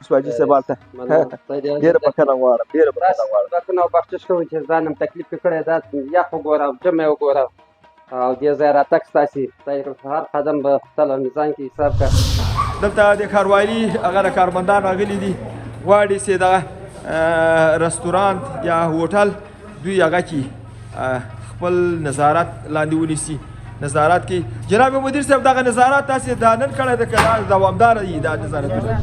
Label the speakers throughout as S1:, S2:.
S1: سواجي صاحب هلته ډېره بښنه غواړم ډېره بښنه غواړم.
S2: بښنه او بخشش کوئ چې ځان هم تکلیف یې کړی دا یخ وګوره او ژمی وګوره او دې ځای راتګ ستاسې هر قدم به تل میزان کې حساب کړه.
S1: دلته د ښاروالي هغه د کارمندان راغلي دي غواړي چې دغه رستورانت یا هوټل دوی هغه کې خپل نظارت لاندې ونیسي نظارت کې. جناب مدیر صاحب دغه نظارت تاسې دا نن کړی ده که دوامداره وي دا نظارتونه؟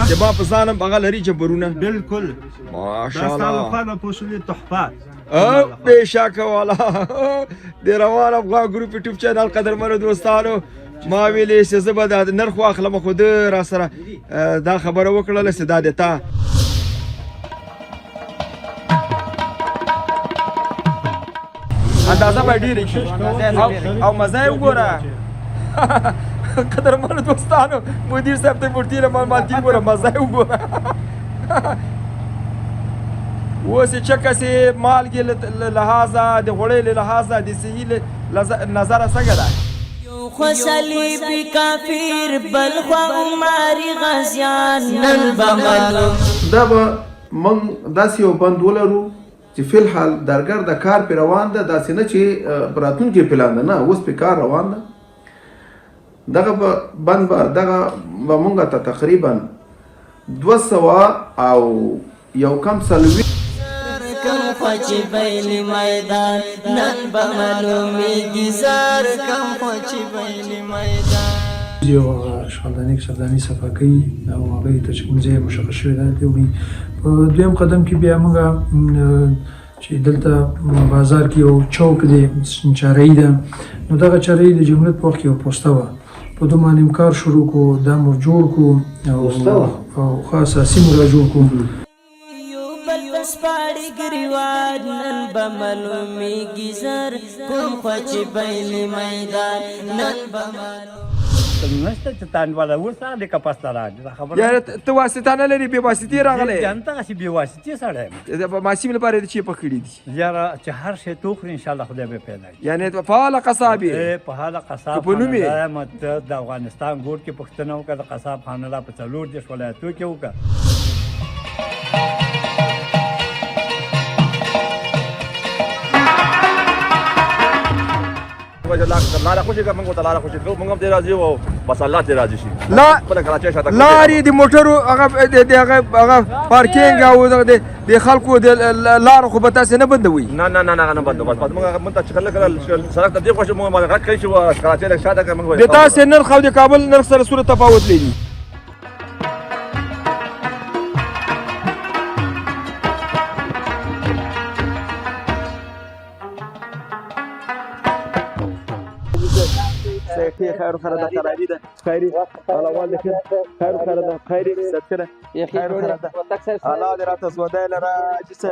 S1: چې ما په ځان هم هغه لري جمبرونه
S3: بالکل
S1: ماشاءالله
S3: دا ستاسو پوښتنې تحفات
S1: بېشکه والا د روان افغان ګروپ یوټیوب چینل قدرمنو دوستانو ما ویلې چې زه به دا نرخ واخلم خو ده راسره دا خبره وکړله چې دا د تا اندازه به ډېره شي او مزه یې وګوره. قدرمنو دوستانو مدیر صاحب ته مې ډېره معلوماتي وګوره مزه یې وګوره. اوس یې چکه چې مالګې له لحاظه د غوړۍ له لحاظه د صحي نظره څنګه ده؟
S4: خو صلیبي کافر بل خوا عمري غازیان نن به معلوم
S5: دا به موږ داسې یو بند ولرو چې فی الحال درګر د کار پې روان ده داسې نه چې په راتلونکي پلان ده نه اوس پې کار روان ده. دغه بند به دغه به موږ ته تقریبا 200 او یو کم څلوېښت
S4: کم خوچی بیلی میدان نن به معلومیږي زار کم خوچی بیلی میدان
S6: یو شغلداني صفا کوي او هغې ته چې کوم ځای مشخص شوی دی دوی په دویم قدم کې بیا موږ چې دلته بازار کې یو چوک دی چارهیي ده نو دغه چارهیي د جمهوریت په وخت کې یو پوسته وه په دوی باندې کار شروع کړو دا مو جوړ کړو او خاص اساسي مو را جوړ کړو
S4: سپاړي ګریوان نن به معلومیږي زر کوم خوچې بیلې میدان نن به
S3: نشته چې تانواله ورسره د کپاسته راځي دا خبره
S1: یاره ته واسطه نه لرې بې واسطې راغلی
S3: جانته هسې بې واسطې سړی یم
S1: ماسیم لپاره یې چې پخ کړي دي
S3: یاره چې هر شی تو خوري انشاءالله خدای به پیدا کړي
S1: یعنې فعاله قصاب یې
S3: په حاله قصاب
S1: په نوم یې
S3: د افغانستان ګوټ کې پوښتنه وکړه د قصاب خانه لا په 40 ولایتو کې وکړه.
S7: لاره خوشي که موږ ته لاره خوشي کړو موږ هم دې راضي او بس الله دې راضي شي.
S1: خپله کراچۍ شاته لارې د موټرو هغه پارکینګ او د خلکو د لارو خو به تاسې نه بندوئ؟
S7: نه نه نه نه بندو بس موږ ته چې کله سړک ته دې خوښ موږ باندې غږ کوي چې کراچۍ له شاته که موږ
S1: د تاسې نرخ او د کابل نرخ سره څومره تفاوت لري؟ خیر خیر ده خرابی ده خیری حالا وال خیر خیر خیر ده خیری ست کنه خیر خیر ده حالا در راته زوده لرا جسه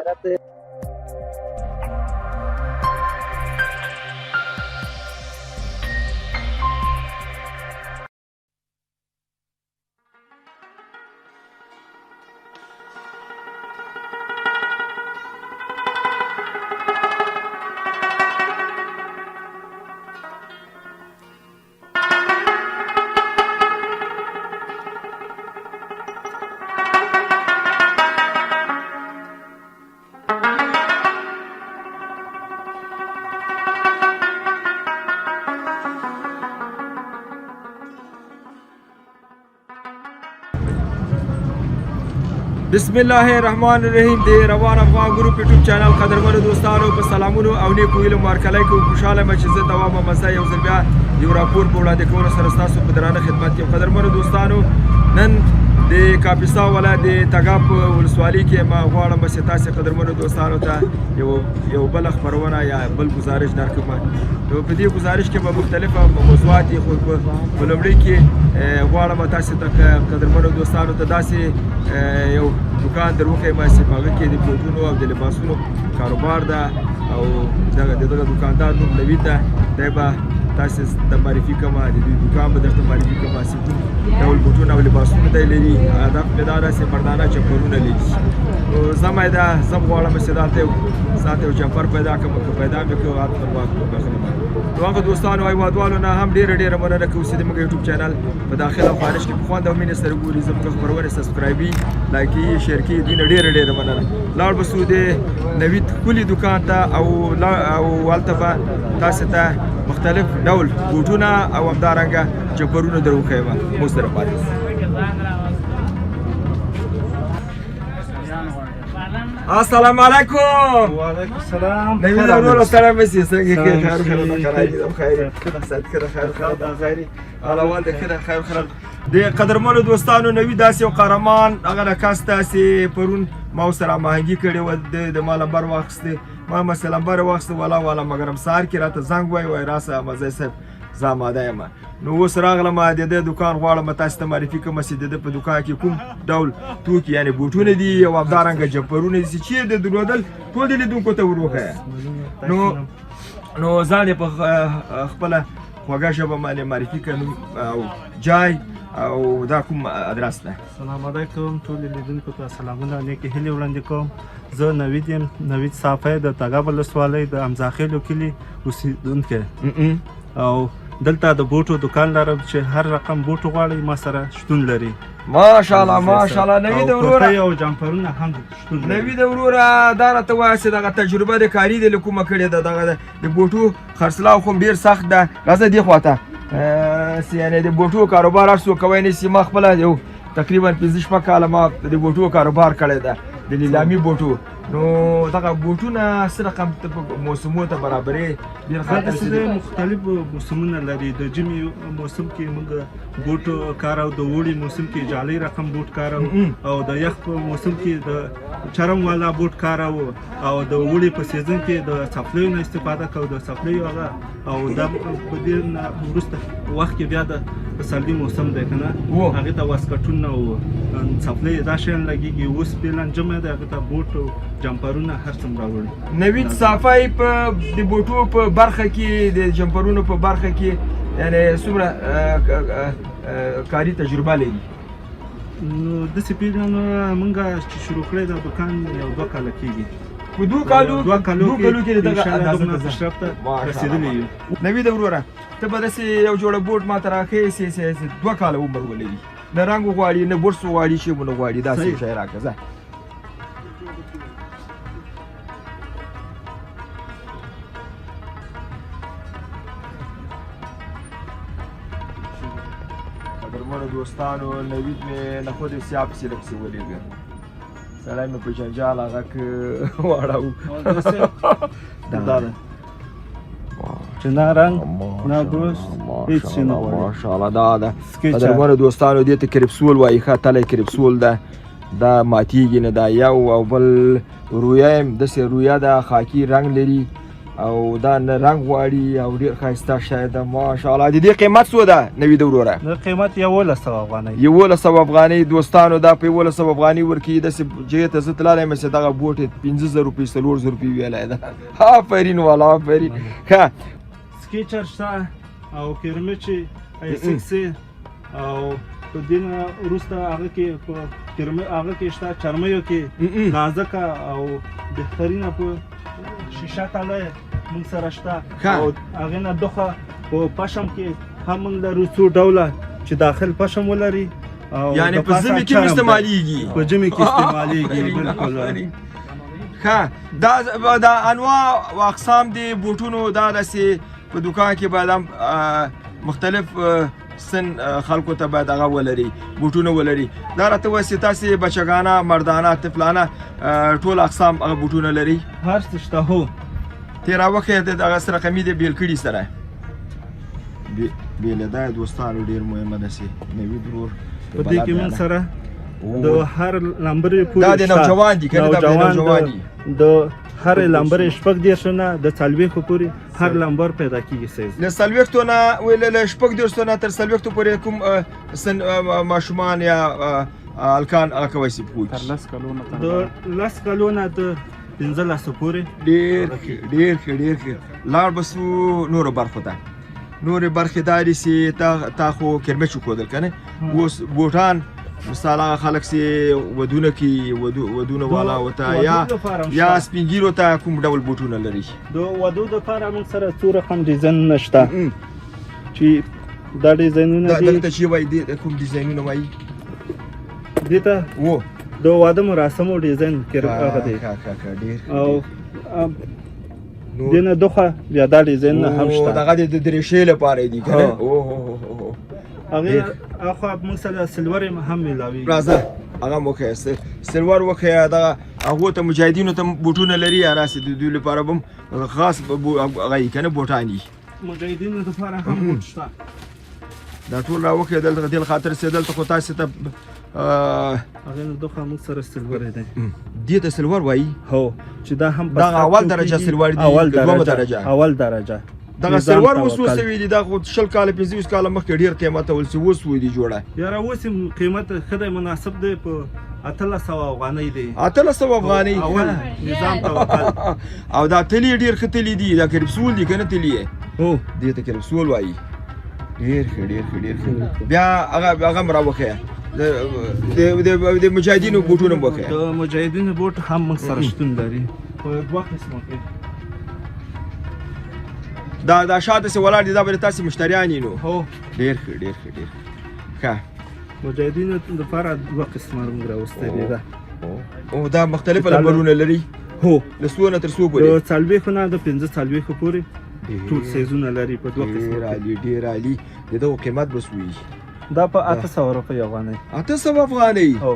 S1: بسم الله الرحمن الرحیم د روان افغان ګروپ یوټیوب چینل قدرمنو دوستانو په سلامونو او نیکو هیلو مارکلی کوم خوشحاله یم چې زه دوام مسا یو ځل بیا یو راپور په وړاندې کولو سره ستاسو په درانه خدمت یم. قدرمنو دوستانو نن د کاپیسا ولایت د تګاب ولسوالۍ کې ما غواړم چې تاسې قدرمنو دوستانو ته یو بله خپرونه یا بل ګزارش درکړم. نو په دې ګزارش کې به مختلفه موضوعات دي خو په لومړي کې غواړم تاسې ته قدرمنو دوستانو ته داسې یو دکان در وښیم چې په هغه کې د بوټونو او د لباسونو کاروبار ده او دغه دکاندار نوم نوید ده دی به تاسې ته معرفي کوم د دوی دکان به درته معرفي کوم چې کوم ډول بوټونه او لباسونه دی لري هدف مې دا ده چې مردانه چپلونه لري. نو زما یې زه غواړم چې دلته یو ساعت یو جمپر پیدا کړم که پیدا مې کړو هلته به نو هغه دوستانو او هیوادوالو نه هم ډیره مننه کوم چې زموږ یوټیوب چینل په داخل او خارج کې په خوند او مینې سره ګوري زموږ خبرونه سبسکرایبي لایکي شیر کړئ دوی نه ډیره مننه لاړ بسو د نوید کلی دکان ته او هلته به تاسو ته مختلف ډول بوټونه او همدارنګه جمپرونه در وښیم مو سره پاتې السلام علیکم
S8: وعلیکم السلام
S1: نوید ورور سلام مسی څنګه خیر الاول د خیر د قدرمنو دوستانو نوید داسې یو قهرمان هغه کس تاسې پرون ما سره ماهنګي کړې و د ما لمبر واخیسته ما مثلا لمبر واخیسته والا مګر سهار کې راته زنګ وای راسه مزه صاحب زه آماده یم نو اوس راغلم د دې دکان غواړم تاسو ته معرفي کوم چې د په دکان کې کوم ډول توکي یعنی بوټونه دي او همدارنګه جمپرونه دي چې د درودل ټول دې لیدونکو ته وروښیه نو ځان په خپله خوږه ژبه باندې معرفي کوم او جای او دا کوم ادرس ده
S8: السلام علیکم ټول لیدونکو ته سلامونه نیکې هیلې وړاندې کوم زه نوید یم نوید صافی د تګاب ولسوالۍ د امزاخیلو کلي اوسېدونکی او دلته د بوټو دکان لرم چې هر رقم بوټو غواړئ ما سره شتون لري
S1: ماشاءالله نوید وروره
S8: او جمپرونه هم شتون لري
S1: نوید وروره دا راته وایه چې دغه تجربه د کاري د کومه کړې ده دغه د بوټو خرڅلاو خو ډېر سخت ده راځه دې خواته یعنې د بوټو کاروبار هر څوک کوی نشي ما خپله یو تقریبا 15 کاله ما د بوټو کاروبار کړی ده د لیلامي بوټو نو دغه بوټونه څه رقم موسمو ته برابرې ډېر
S8: مختلف موسمونه لري د ژمي موسم کې موږ بوټ کارو د اوړي موسم کې جالۍ رقم بوټ کارو او د یخ په موسم کې د چرم والا بوټ کارو او د اوړي په سیزن کې د څپلیو نه استفاده کوو د څپلیو هغه او دا په دې وروسته وخت کې بیا د پسرلي موسم دی که نه هغې ته واسکټونه او څپلۍ دا شیان لګېږي اوس فعلا جمع دی هغې ته بوټ او جمپرونه هر څوم راوړي
S1: نوید صافی په د بوټو په برخه کې د جمپرونو په برخه کې یعنې څومره کاري تجربه لري
S8: نو داسې فعلا موږ چې شروع کړی دا دکان یو 2 کاله کېږي
S1: په 2 کالو کې دغه اندازه
S8: پیشرفت ته رسېدلي یو
S1: نوید وروره ته به داسې یو جوړه بوټ ماته راښیې چې 2 کاله عمر ولري نه رنګ غواړي نه برس غواړي چې ونه غواړي داسې شی راکړه ځه قدرمنو دوستانو نوید مې نه خود سیا پسې لپسې ولېږه سړی مې په جنجال هغه که واړاو
S8: دا ده چې نه رنګ نه برس هېڅ شي نه غواړي
S1: ماشاءالله دا ده قدرمنو دوستانو دې ته کرپسول وایي ښه تلی کرپسول ده دا ماتیږي نه دا یو او بل رویه یم داسې رویه ده خاکي رنګ لري او دا نه رنګ غواړي او ډېر ښایسته شی ده ماشاءالله د دې قیمت څو ده نوید وروره
S8: د قیمت 1100 افغانۍ
S1: 1100 افغانۍ دوستانو دا په 1100 افغانۍ ورکوي داسې جګې ته زه تللی یم چې دغه بوټ 15000 روپۍ 4000 روپۍ ویلی ده آفرین والا آفرین ښه
S8: سکیچر شته او کرمچې ایسکسې او په دې نه وروسته هغه کې په هغه کې شته چرمیو کې نازکه او بهترینه په شیشه تاله موږ سره شته او هغې نه دخه په پشم کې هم موږ لرو څو ډوله چې داخل پشم ولري
S1: یعنې په ژمي کې استعمالیږي
S8: په ژمي کې استعمالیږي بالکل
S1: ښه دا انواع او اقسام دي بوټونو دا داسې په دکان کې باید هم مختلف سن خلکو ته باید هغه ولري بوټونه ولري دا راته وایي چې تاسې بچګانه مردانه طفلانه ټول اقسام هغه بوټونه لري
S8: هر څه شته هو
S1: تېره وخت یې دغه رقمي دی بیل کړي سره بیله دا دوستانو ډېر مهمه ده چې نوید ورور
S8: په دې کې موږ سره د هر لمبرې پورې
S1: دا د نوجوان دي که نه دا د نوجوان دي
S8: د هر لمبرې 14 نه د 40 پورې هر لمبر پیدا کیږي سایز
S1: له 40 نه له 14 نه تر 40 پورې کوم سن ماشومان یا الکان هغه کوی سي پوښ
S8: تر 10 کلونو د 10 کلونو د 15 پورې
S1: ډېر لاړ بسو نور برخو ته نور برخې داري سي تا خو کرمچ وکړل کنه اوس بوټان مثال هغه خلک چې ودونه کوي ودونه والا ورته یا سپین ږیرو ته کوم ډول بوټونه لري؟
S8: د ودو دپاره موږ سره څو رقم ډیزاینونه شته چې دا ډیزاینونه دي.
S1: دلته چې وایي دې کوم ډیزاینونه وایي
S8: دې ته د واده مراسمو ډیزاین هغه دی او دې نه دوخه بیا دا ډیزاینونه هم شته.
S1: دغه د درېشۍ لپاره دي که نه؟
S8: هغې اخوا موږ سره سلور هم میلاوي.
S1: راځه هغه م وښیه سلور وښیه. دغه هغو ته مجاهدینو ته بوټونه لري راسې د دوی لپاره به هم خاص هغه یي که نه بوټان یي
S8: مجاهدینو دپاره هم بوټ شته.
S1: دا ټول راوښیه دلته دې خاطر چې دلته خو تاسې ته
S8: هغې نه دوخه موږ سره سلور دی.
S1: دې ته سلور وایي؟
S8: هو چې دا هم
S1: دغه اول درجه سلور دي دومه درجه
S8: اول درجه
S1: دغه سلور اوس وسوي دي. دا خو 20 کاله 25 کاله مخکې ډېر قیمته ول چې اوس وي دي جوړه.
S8: یاره اوس هم قیمت ښه دی مناسب دی په 1800 افغانۍ دی.
S1: 1800 افغانۍ
S8: اول نظام توکل
S1: او دا تلي ډېر ښه تلي دي. دا کرپسول دي که نه تلي یې؟
S8: هو
S1: دې ته کرپسول وایي. ډېر ښه بیا هغه م راوښیه د مجاهدینو بوټونه م وښیه.
S8: د مجاهدینو بوټ هم موږ سره شتون لري په 2 قسمه کې.
S1: دا شاته چې ولاړ دي دا به تاسې مشتریان یې نو؟
S8: هو
S1: ډېر ښه ښه.
S8: مجاهدینو دپاره 2 قسمه موږ راوستی دي.
S1: او دا مختلفه نمبرونه لري؟
S8: هو
S1: له څو نه تر څو پورې؟
S8: د 40 نه د 15 پورې ټول سیزونه لري په 2 قسمه.
S1: ډېر عالي. د دغو قیمت به څو وي؟
S8: دا په 800 روپۍ افغانۍ.
S1: 800 افغانۍ؟
S8: هو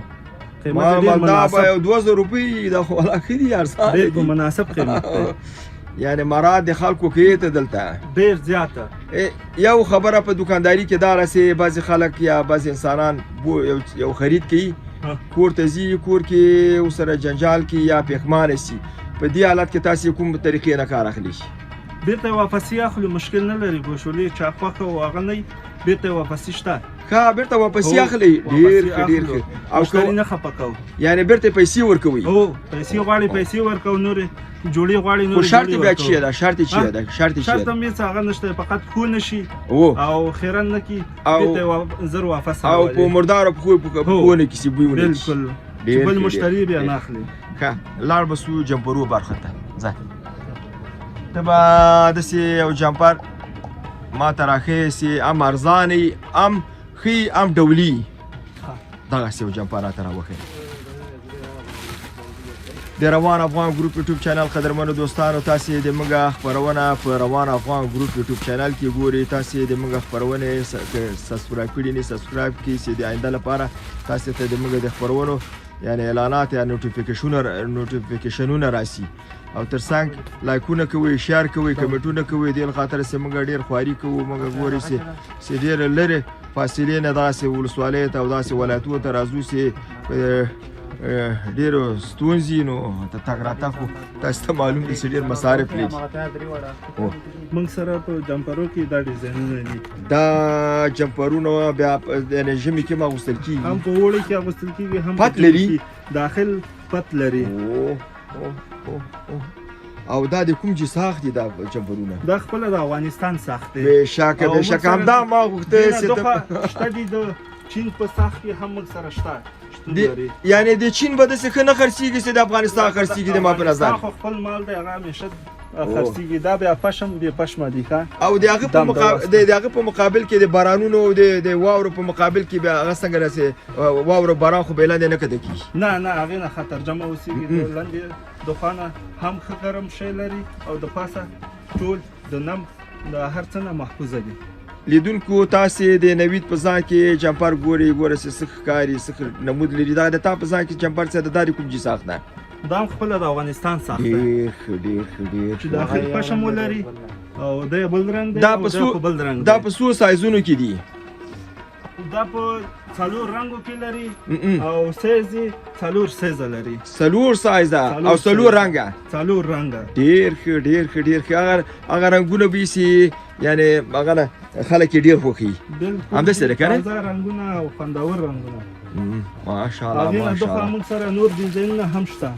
S8: قیمت ډېر مناسب.
S1: دا به 2000 روپۍ دا خو ولا ښه دي ارزانه دي.
S8: ډېر په مناسب قیمت دی.
S1: یعنې مراد د خلکو کوي ته دلته
S8: ډېر زیاته.
S1: یو خبره په دکانداري کې دا راسې بعضې خلک یا بعضې انسانان یو خرید کوي کور ته ځي کور کې ورسره جنجال کوي یا پښیمانه سي. په دې حالت کې تاسې کوم طریقې نه کار اخلي؟
S8: بیرته واپسي اخلو مشکل نه لري. بوشولې چا خوښه او هغه نه بیرته واپسي شته.
S1: ښه بیرته واپسي اخلي. ډېر ښه
S8: او مشتري نه خفه کوو.
S1: یعنې بیرته پیسې ورکوئ؟
S8: هو پیسې غواړي پیسې ورکوو. نورې جوړې غواړي نورې.
S1: خو شرط یې بیا چی ده؟ شرط یې چی ده؟
S8: شرط هم هېڅ هغه نشته. فقط پښو نه شي او خیرن نه کړي بیرته زر واپس
S1: او په مردارو پښو نه کړي بوی ونه کړي.
S8: بلکل چې بل مشتري بیا نه اخلي.
S1: ښه لاړ به سو جمپرو برخه ته ځه. ته به داسې یو جمپر ما ته راښیې چې ام ارزانې ام ښي ام ډولي دغسې یو جمپر راته راوښیې. د روان افغان ګروپ یوټیوب چینل قدرمنو دوستانو تاسې د موږ خپرونه په روان افغان ګروپ یوټیوب چینل کې ګورئ. تاسې د موږ خپرونې سبسکرایب کړي نه سبسکرایب کړئ چې د آینده لپاره تاسې ته د موږ د خپرونو یعنی اعلانات یا نوټیفیکیشنونه راسي. او ترڅنګ لایکونه کوئ شیر کوئ کمنټونه کوئ. دې خاطر چې موږ ډېر خواري کوو. موږ ګورئ چې ډېر لرې فاصلې نه داسې ولسوالیو ته او داسې ولایتونو ته راځو چې ډېرو ستونزې نو تګ راتګ خو تاسو ته معلوم دي چې ډېر مصارف لري.
S8: موږ سره په جمپرو کې دا ډیزاینونه دي.
S1: دا جمپرونه بیا یعنې ژمي کې هم اغوستل کېږي؟
S8: هم په اوړي کې اغوستل کېږي هم
S1: پت لري؟
S8: داخل پت لري.
S1: او دا د کوم ساخت دي دا جمپرونه؟
S8: دا خپله د افغانستان ساخت دی.
S1: بېشکه همدا ما غوښتل چې
S8: شته دي د چین په ساخت کې هم موږ سره شته.
S1: یعنې د چین به داسې ښه نه خرڅېږي چې د افغانستان خرڅېږي د ما په نظر.
S8: خو خپل مال دی هغه همیشه خرڅېږي. دا بیا پشم بې پشمه دي ښه.
S1: او د هغه په مقابل کې د بارانونو او د واورو په مقابل کې بیا هغه څنګه داسې واورو باران خو به یې لاندې نه کده کېږي؟
S8: نه هغې نه ښه ترجمه اوسېږي. د لاندې د خوا هم ښه ګرم شی لري او د پاسه ټول د نم د هر څه نه محفوظه دي.
S1: لیدونکو تاسې د نوید په ځان کې جمپر ګورئ چې څه ښکاري څه نمود لري. دا د تا په ځان کې جمپر څه د دا د کوم ساخت ده؟
S8: دا هم خپله د افغانستان ساخت ده.
S1: ډېر چې
S8: داخل پشم ولري او دی بل رنګ دی او دی په بل رنګ دی.
S1: دا په څو سایزونو کې دي؟
S8: دا په 4 رنګو کې لري او سایز یې 4 سایزه لري.
S1: 4 سایزه او 4 رنګه؟
S8: 4 رنګه.
S1: ډېر ښه هغه رنګونه به یې یعنې هغه نه خلک یې ډېر خوښوي. همداسې ده که نه؟
S8: تازه رنګونه او خوندور رنګونه.
S1: ماشاءالله
S8: هغې نه دغه موږ سره نور ډیزاینونه هم شته.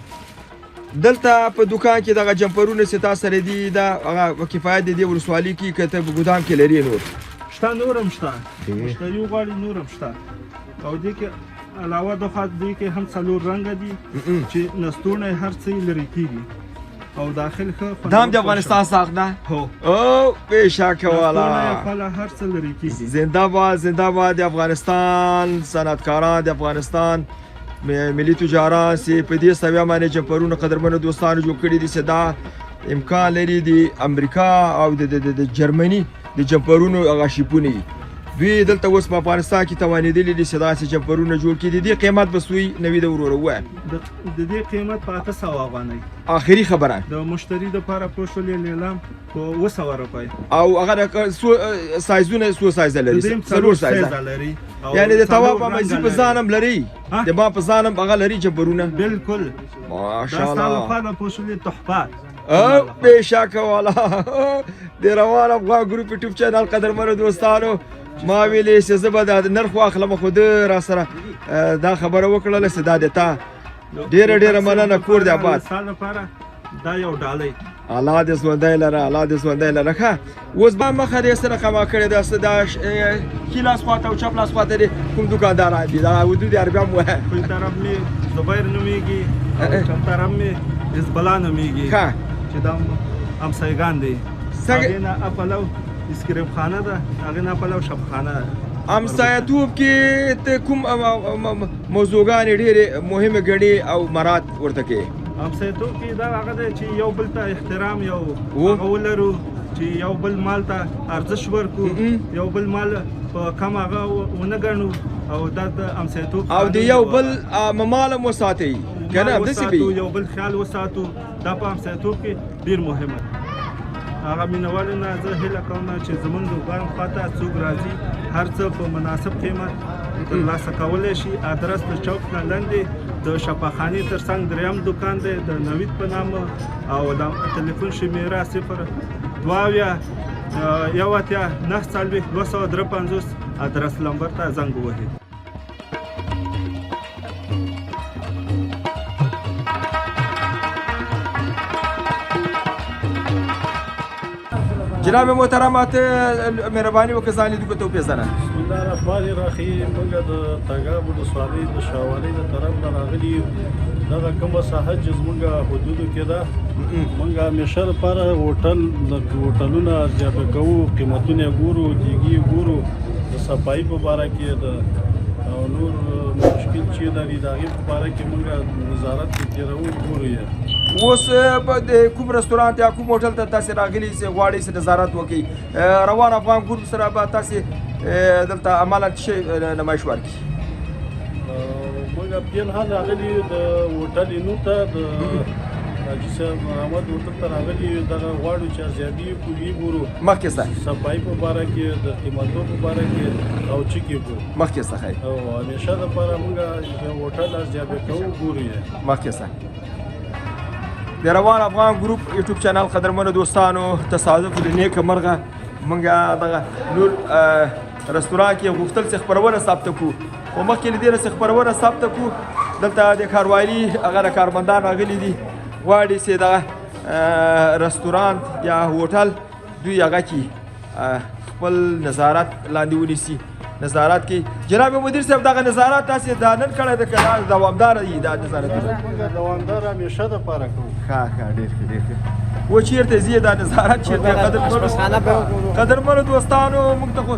S1: دلته په دکان کې دغه جمپرونه چې تا سره دي دا هغه کفایت د دې ولسوالۍ کې که ته په ګودام کې لري نور؟
S8: شته نور هم شته. مشتري وغواړي نور هم شته. او دې کې علاوه د خاص دی کې هم څلور رنګ دي چې نستونه هر څه لري کیږي او داخل ښه
S1: دام د افغانستان ساخت ده
S8: هو
S1: او بشک والا
S8: خپل هر څه لري کیږي.
S1: زنده باد زنده باد د افغانستان صنعتکاران د افغانستان ملي تجاران چې په دې سویا باندې جمپرونه قدرمنو دوستانو جوړ کړي دي چې دا امکان لري د امریکا او د جرمني د جمپرونو هغه شیپونه دوی دلته اوس په افغانستان کې توانېدلي دي چې داسې جمپرونه جوړ کړي دي. د دې قیمت به سوی 90 وروره ووایه
S8: د دې قیمت په 800 افغانۍ
S1: آخري خبره
S8: د مشتری دپاره پوښتلې نیلام په 200 روپۍ
S1: او هغه سایزونه څو سایزه لري څلور سایزه
S8: لري
S1: یعنی د تواب په مزي په ځانم لري د ما په ځانم هغه لري جمپرونه
S8: بالکل
S1: ماشاءالله
S8: دا ستاسو لپاره پوښتلې تحفه
S1: او بشک والا د روان افغان ګروپ یوټیوب چینل قدرمنو دوستانو ما ویلې چې زه به د نرخ واخلم خو ده را سره دا خبره وکړله چې دا د تا ډېره مننه کور دی آباد
S8: ستا لپاره دا یو ډالۍ
S1: الله دې ژوندی لره الله دې ژوندی لره ښه اوس به مخه دې سره خما کړې ده څه دا ښي لاس خواته او چپ لاس خواته دې کوم دوکاندار دي دا حدود عربي هم وایه
S8: کوم طرف مې زبیر نومیږي او کوم طرف مې حزب الله نومیږي چې دا همسایګان دي هغې نه اپلو اسکریم خانه ده هغې نه اپلو شبخانه ده.
S1: همسایتوب کې ته کوم موضوعګانې ډېرې مهمې ګڼې او مراد ورته کوې؟
S8: همسایتوب کې دا هغه دی چې یو بل ته احترام یو هغه ولرو چې یو بل مال ته ارزش ورکړو یو بل مال په کم هغه ونه ګڼو او دا د همسایتوب
S1: او د یو بل مال هم وساتئ که نه همداسې به
S8: یو بل خیال وساتو دا په همسایتوب کې ډېر مهمه هغه مینوالو نه زه هیله کوم چې زمونږ دوکان خواته څوک راځي هر څه په مناسب قیمت ترلاسه کولی شي. ادرس د چوک نه لاندې د شفاخانې تر څنګ دریم دوکان دی د نوید په نامه او د تلیفون شمیره 0 2 ادرس لمبر ته زنګ ووهئ.
S1: جناب محترم ته مهرباني وکړه ځان لیدو ته وپېژنه.
S9: بسم الله الرحمن الرحیم. موږ د تګاب ولسوالۍ د شاولۍ د طرف نه راغلي یو. دغه کومه ساحه چې زموږ حدودو کې ده موږ همیشه لپاره هوټلونه ارزیابي کوو قیمتونه ګورو دیګي ګورو د صفایي په باره کې د او نور مشکل چې لري د هغې په باره کې موږ نظارت تېروو ګورو یې.
S1: اوس د کوم رستورانت یا کوم هوټل ته تاسې راغلي چې غواړئ چې نظارت وکړئ روان افغان ګروپ سره به تاسې دلته عملا څه شی نمایش ورکړي؟
S9: موږ پیلحال راغلي د هوټل اینو ته د حاجي صاحب محمد هوټل ته راغلي دغه غواړو چې ارزیابي وکړو ګورو
S1: مخکې سه
S9: صفایي په باره کې د قیمتو په باره کې او چکې ګورو
S1: مخکې سه
S9: او همیشه دپاره موږ د هوټل ارزیابي کوو ګورو یې
S1: مخکې سه. د روان افغان ګروپ یوټیوب چینل قدرمنو دوستانو تصادف د نیکه مرغه موږ دغه نور رستوران کې غوښتل چې خپرونه ثبت کړو خو مخکې له دې نه چې خپرونه ثبت کړو دلته د ښاروالي هغه کارمندان راغلي دي غواړي چې دغه رستورانت یا هوټل دوی هغه کې خپل نظارت لاندې ونیسي نظارت کې. جناب مدیر صاحب دغه نظارت تاسې دا نن کړی ده که دا دوامداره وي دا نظارت؟
S9: موږ دوامداره همیشه دپاره کوو.
S1: ښه ډېر ښه ډېر ښه. و چېرته ځي دا نظارت چېرته قدرمنو دوستانو موږ ته خو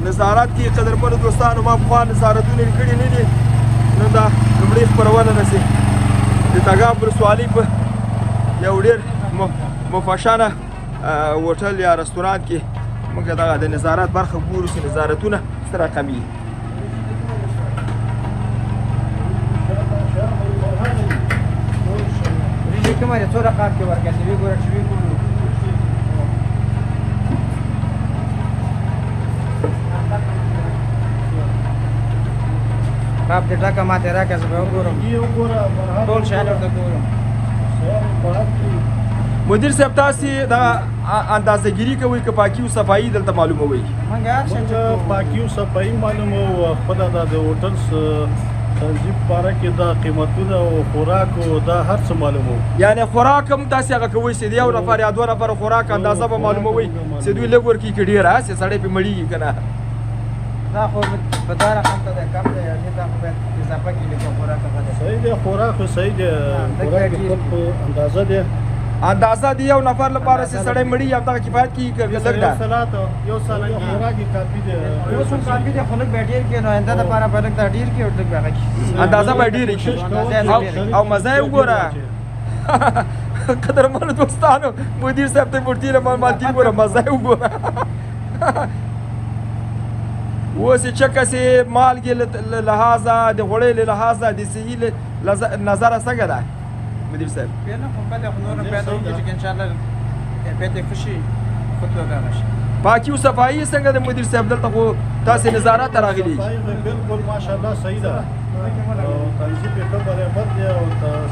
S1: نظارت کې قدرمنو دوستانو ما پخوا نظارتونه یې کړي نه دي نن دا لومړۍ خپرونه ده چې د تګاب ولسوالۍ په یو ډېر مفشانه هوټل یا رستورانت کې موږ دغه د نظارت برخه ګورو چې نظارتونه څه رقم وي.
S2: باپ دې ټکه ماته راکړه زه به وګورم ټول شیان ورته ګورم.
S1: مدیر صاحب تاسې دا اندازهګیري کوئ که پاکي او صفایي دلته معلوموئ؟
S9: موږ پاکي او صفایي معلوموو خپله دا د هوټل تنظیم باره کې دا قیمتونه او خوراک او دا هر څه معلومو.
S1: یعنی خوراک هم تاسې هغه کوئ چې د یو نفر یا دوه نفر خوراک اندازه به معلوموئ چې دوی لږ ورکړي که ډېره چې سړی پرې مړېږي که نه.
S2: دا خو په دا رقم ته دی کم دی یعنې دا خو باید اضافه کړي لکه خوراک هغه دی.
S9: صحیح دی خوراک خو صحیح دی خوراک د خپل په اندازه دی.
S1: اندازه د یو نفر لپاره چې سړی مړي او دغه کفایت کېږي که لږ ده.
S9: یو سالن خوراک یې کافي دی.
S2: اوس هم کافي دی خو لږ به ډېر کړي نو آینده دپاره به لږ دا ډېر کړي او لږ به هغه کړي.
S1: اندازه به ډېرې کړي او مزه یې وګوره. قدرمنو دوستانو مدیر صاحب ته پورتي معلومات وګوره مزه یې وګوره. اوس چې کسې مالګې له لحاظه د غوړۍ له لحاظه د صحي له نظره څنګه ده مدیر صاحب؟
S2: نه خو بده خو نور پیدا وکړي چې انشاءالله کیفیت یې ښه شي ښه توګه هغه شي.
S1: پاکي او صفایي څنګه د مدیر صاحب دلته خو تاسې نظارت ته راغلي؟
S9: بالکل ماشاءالله صحیح ده او تنظیم یې ښه برابر دی او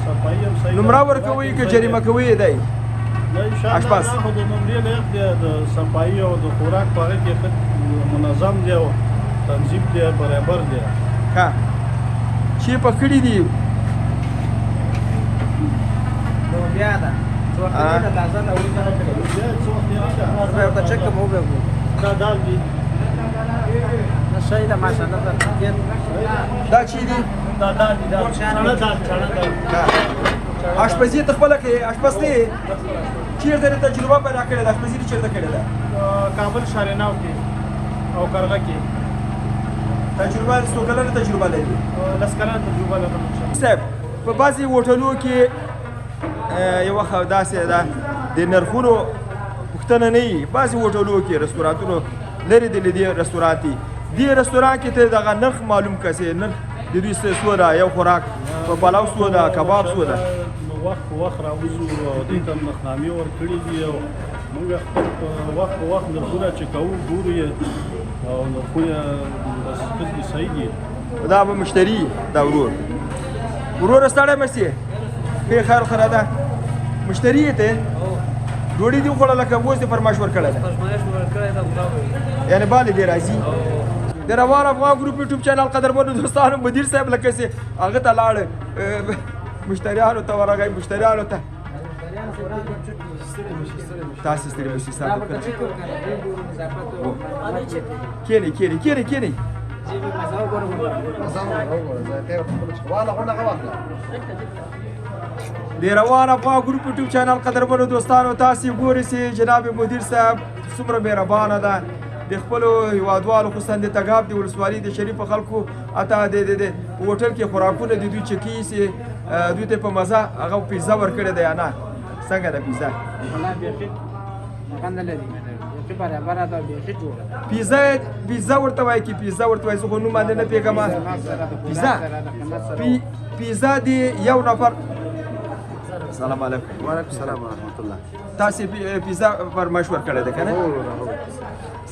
S9: صفایي هم صحیح ده.
S1: نمره ورکوئ که جریمه کوئ دی؟
S9: انشاءالله دا خو د نمرې لایق دی د صفایي او د خوراک په هغه کې ښه منظم دی او تنظیم دی برابر دی.
S1: ښه چې په کړي دي
S2: بیا ده څه وخت نه تازه ده وړي نه کړي
S9: بیا څه وخت نه
S2: دا ورته چک کوم وبه
S9: دا دال دي
S2: نه صحیح ده ماشاءالله
S1: دا چی دي؟
S9: دا دال دي دا چاړه دال
S1: اشپزي ته خپله کوې اشپز ته یې چېرته تجربه پیدا کړې ده اشپزي دې چېرته کړې ده؟
S9: کابل شارناو کې او کرغه کې.
S1: تجربه څو کلنه تجربه لري؟
S9: 10 کلنه تجربه لرم.
S1: صاحب په بعضې هوټلونو کې یو وخت داسې ده د نرخونو پوښتنه نه وي. بعضې هوټلونو کې رستورانتونو لرې د له دې رستورانت دي. دې رستوران کې ته دغه نرخ معلوم کړه چې نرخ د دوی څه ده یو خوراک په پلاو څو ده کباب څو ده.
S9: وخت په وخت راوځو او دې ته نرخنامې ورکړي دي او موږ خپل وخت په وخت نرخونه چې کوو ګورو یې او نرخونه بس صحیح دي.
S1: دا به مشتری دا ورور ستړی مه سې ښې خیر خره ده مشتری یې ته ډوډۍ دې وخوړله که اوس دې فرمایش ورکړی ده یعنې بالې دې راځي. د روان افغان ګروپ یوټیوب چینل قدرمنو دوستانو مدیر صاحب لکه چې هغه ته لاړ مشتریانو ته ورغی مشتریانو ته تاسې ستړي مه شئ کښېنئ کښېنئ کښېنئ کښېنئ د روان افغان ګروپ یوټیوب چینل قدرمنو دوستانو تاسې ګورئ چې جناب مدیر صاحب څومره مهربانه ده د خپلو هیوادوالو خصوصا د تګاب د ولسوالۍ د شریفو خلکو اته د هوټل کې خوراکونه د دوی چې کیږي چې دوی ته په مزه هغه پیزا ورکړې ده یا نه څنګه ده پیزا؟ پیزا ورته وایي که پیزا ورته وایي زه خو نوم باندې نه پوهېږم. پیزا د یو نفر السلام علیکم.
S10: وعلیکم السلام ورحمت الله.
S1: تاسې پیزا فرمایش ورکړی ده که نه؟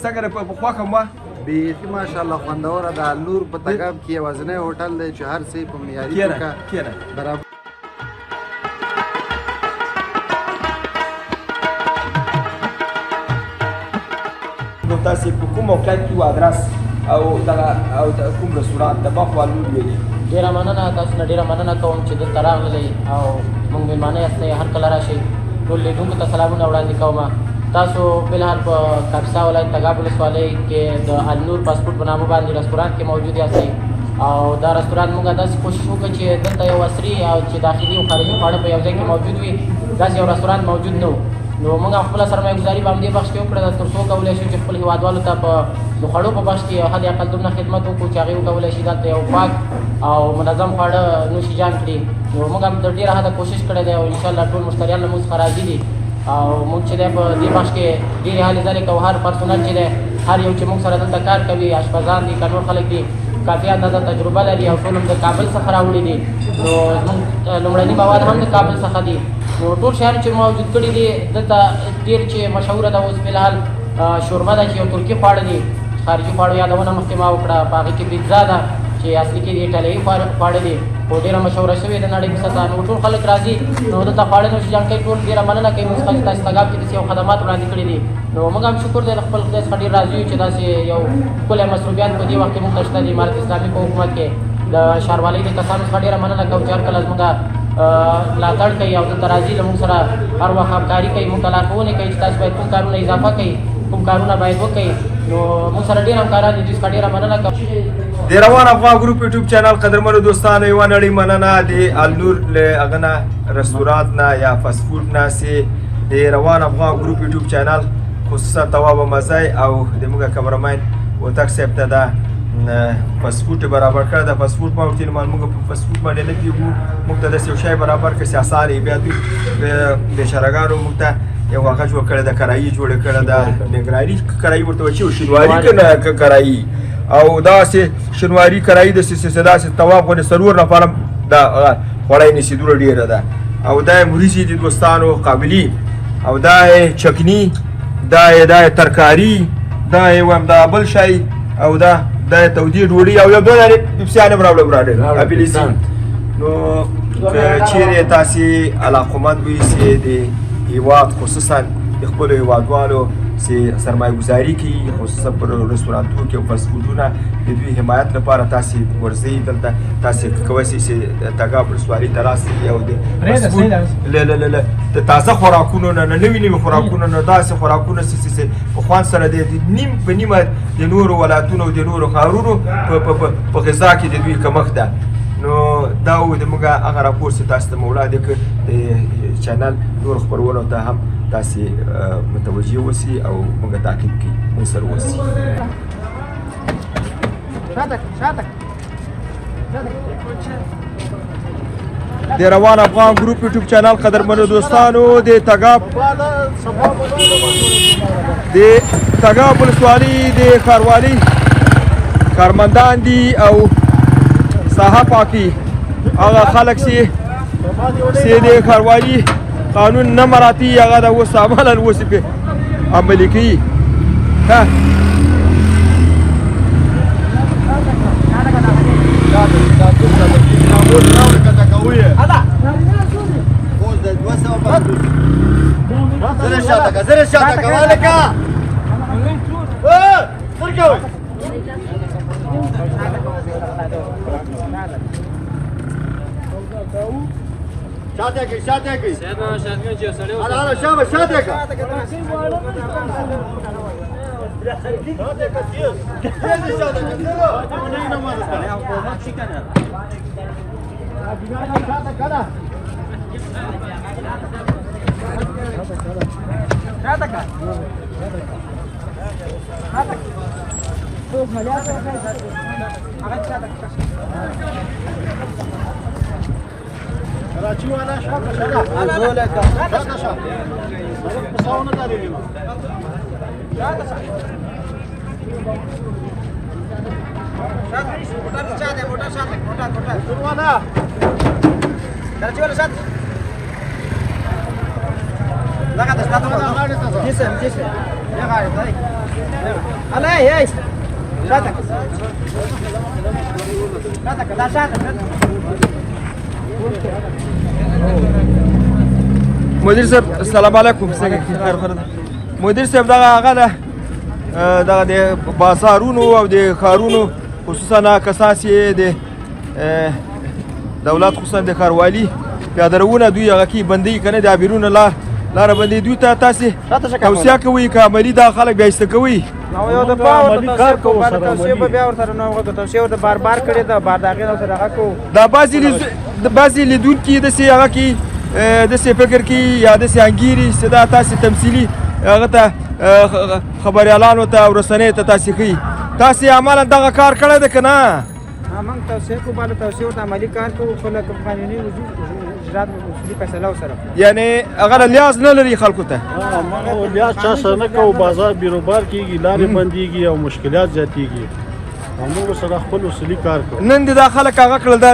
S1: څنګه ده په خوښه مو؟
S10: بیخي ماشاءالله خوندوره ده. نور په تګاب کې یوازینی هوټل دی چې هر څه په معیاري توګه برابر.
S1: نو تاسې په کوم موقعیت کې ادرس او کوم رستورانت د مخ والو ویلي؟
S11: ډېره مننه تاسو نه ډېره مننه کوم چې دلته راغلئ او موږ مېلمانه یاستئ هر کله راشئ. ټول لیدونکو ته سلامونه وړاندې کوم. تاسو بلحال په کاپیسا ولایت تګاب ولسوالۍ کې د النور پاسپورټ په نامه باندې رستورانت کې موجود یاستئ او دا رستورانت موږ داسې کوشش وکړو چې دلته یو عصري او چې داخلي او خارجي خواړه په یو ځای کې موجود وي. داسې یو رستورانت موجود نه و نو موږ خپله سرمایه‌ګزاري په همدې بخش کې وکړه تر څو کولی شو چې خپل هېوادوالو ته په د خوړو په بخش کې حد اقل دومره خدمت وکړو چې هغې وکولی شي دلته یو پاک او منظم خواړه نوشیجان کړي. نو موږ هم تر ډېره حده کوشش کړی دی او انشاءالله ټول مشتریان له موږ څخه راضي دي او موږ چې دی په دې بخش کې ډېرې هلې ځلې کوو. هر پرسونل چې دی هر یو چې موږ سره دلته کار کوي اشپزان دي که نور خلک دي کافي اندازه تجربه لري او ټول هم د کابل څخه راوړي دي. نو زموږ لومړني مواد هم د کابل څخه دي. نو ټول شیان چې موجود کړي دي دلته ډېر چې مشهوره ده اوس فلحال شوربه ده چې یو ترکي خواړه دي. خارجي خواړو یادونه مخکې ما وکړه په هغې کې پیزا ده چې اصلي کې د ایټالوي خواړه دي خو ډېره مشهوره شوې ده نړۍ په سطحه. نو ټول خلک راځي نو دلته خواړه نوشیجان کوي. ټول ډېره مننه کوي موږ څخه چې تاسې تګاب کې داسې یو خدمات وړاندې کړي دي. نو موږ هم شکر دی د خپل خدای څخه ډېر راضي یو چې داسې یو ښکلی مصروفیات په دې وخت کې موږ ته شته د امارت اسلامي په حکومت کې د ښاروالۍ د کسانو څخه ډېره مننه کوو چې هر کله زموږ ملاتړ کوي او دلته راځي له موږ سره هر وخت همکاري کوي، موږ ته لارښوونې کوي چې تاسو باید کوم کارونه اضافه کوئ، کوم کارونه باید وکړئ. نو موږ سره ډېر همکاران دي، دوی څخه ډېره مننه کوم.
S1: د روان افغان ګروپ یوټیوب چینل قدرمنو دوستانو یوه نړۍ مننه د النور له هغه نه رستورانت نه یا فاست فوډ نه چې د روان افغان ګروپ یوټیوب چینل خصوصا تواب مزی او د موږ کمرمین وتک صاحب ته دا فاست فوډ برابر کړی ده. فاست فوډ ما ورته ویل موږ په فاست فوډ باندې نه پوهېږو، موږ ته داسې یو شی برابر کړي چې اسانه یې بیا دوی بېچارهګانو موږ ته یو هغه جوړ کړی ده، کرایي جوړه کړې ده، نګراني کرایي ورته وایي چې شینواري که نه کرایي او داسې شینواري کرایي داسې داسې تواب غوندې څلور نفره دا خوړی نیسي دومره ډېره ده. او دا یې وریجې دي دوستانو قابلي، او دا یې چکني، دا یې ترکاري، دا یې وایم دا بل شی، او دا یې تودې ډوډۍ او یو دوه دانې پیپسیان هم راوړه براډر اپلیسین. نو که چیرې تاسې علاقمند وئ چې د هیواد خصوصا د خپلو هیوادوالو چې سرمایه گذاري کوي خصوصا پر رستورانتونو کې او فاست فوډونه د دوی حمایت لپاره تاسې ورځئ دلته تاسې کولی شئ چې تګاب ولسوالۍ ته راسئ او د فاست فوډ د تازه خوراکونو نه نوي نوي خوراکونو نه داسې خوراکونه چې په خوند سره د نیم په نیمه د نورو ولایتونو او د نورو ښارونو په غذا کې د دوی کمښت ده. نو دا و د موږ هغه راپور چې تاسو ته مو وړاندې کړ د چینل نورو خپرونو ته هم تاسې متوجه اوسئ او موږ تعقیب کړئ، موږ سره اوسئ. د روان افغان ګروپ یوټیوب چینل قدرمنو دوستانو د تګاب ولسوالۍ د ښاروالۍ کارمندان دي او ساحه پاکي هغه خلک چې د ښاروالي قانون نه مراعتي هغه د اوس عملا اوس پې عملي کوي.
S7: شاته کې انا شابه شاته کې کراچی والا شاته شاته پسونه داري
S1: مدیر صاحب السلام علیکم. مدیر صاحب دغه هغه ده دغه د بازارونو او د ښارونو خصوصا کسان چې د دولت خصوصا د ښاروالي پیاده روونه دوی هغه کې بندي که نه د عابرونو لاره بندي دوی ته تاسې توصیه کوئ که عملي دا خلک بیا ایسته کوئ؟
S12: یو د توصیه به بیا ورسره نه وکړو، توصیه ورته بار کړې ده، بار د هغې نه ورسره هغه کوو.
S1: دا بعضې لیدونکي داسې هغه کې داسې فکر کوي یا داسې انګیري چې دا تاسې تمثیلي هغه ته خبریالانو ته او رسنیو ته تاسې ښیي. تاسې عملا دغه کار کړی دی که نه؟
S12: موږ توصیه کوو، باید توصیه ورته عملي کار کوو، خپله قانوني اجرات اصولي فیصله ورسره.
S1: یعنې هغه لیاز نه لري خلکو ته؟
S9: موږ لیاز چا سره نه کوو، بازار بیروبار کېږي، لارې بندېږي او مشکلات زیاتېږي او موږ سره خپل اصولي کار کوو.
S1: نن دې دا خلک هغه کړل دا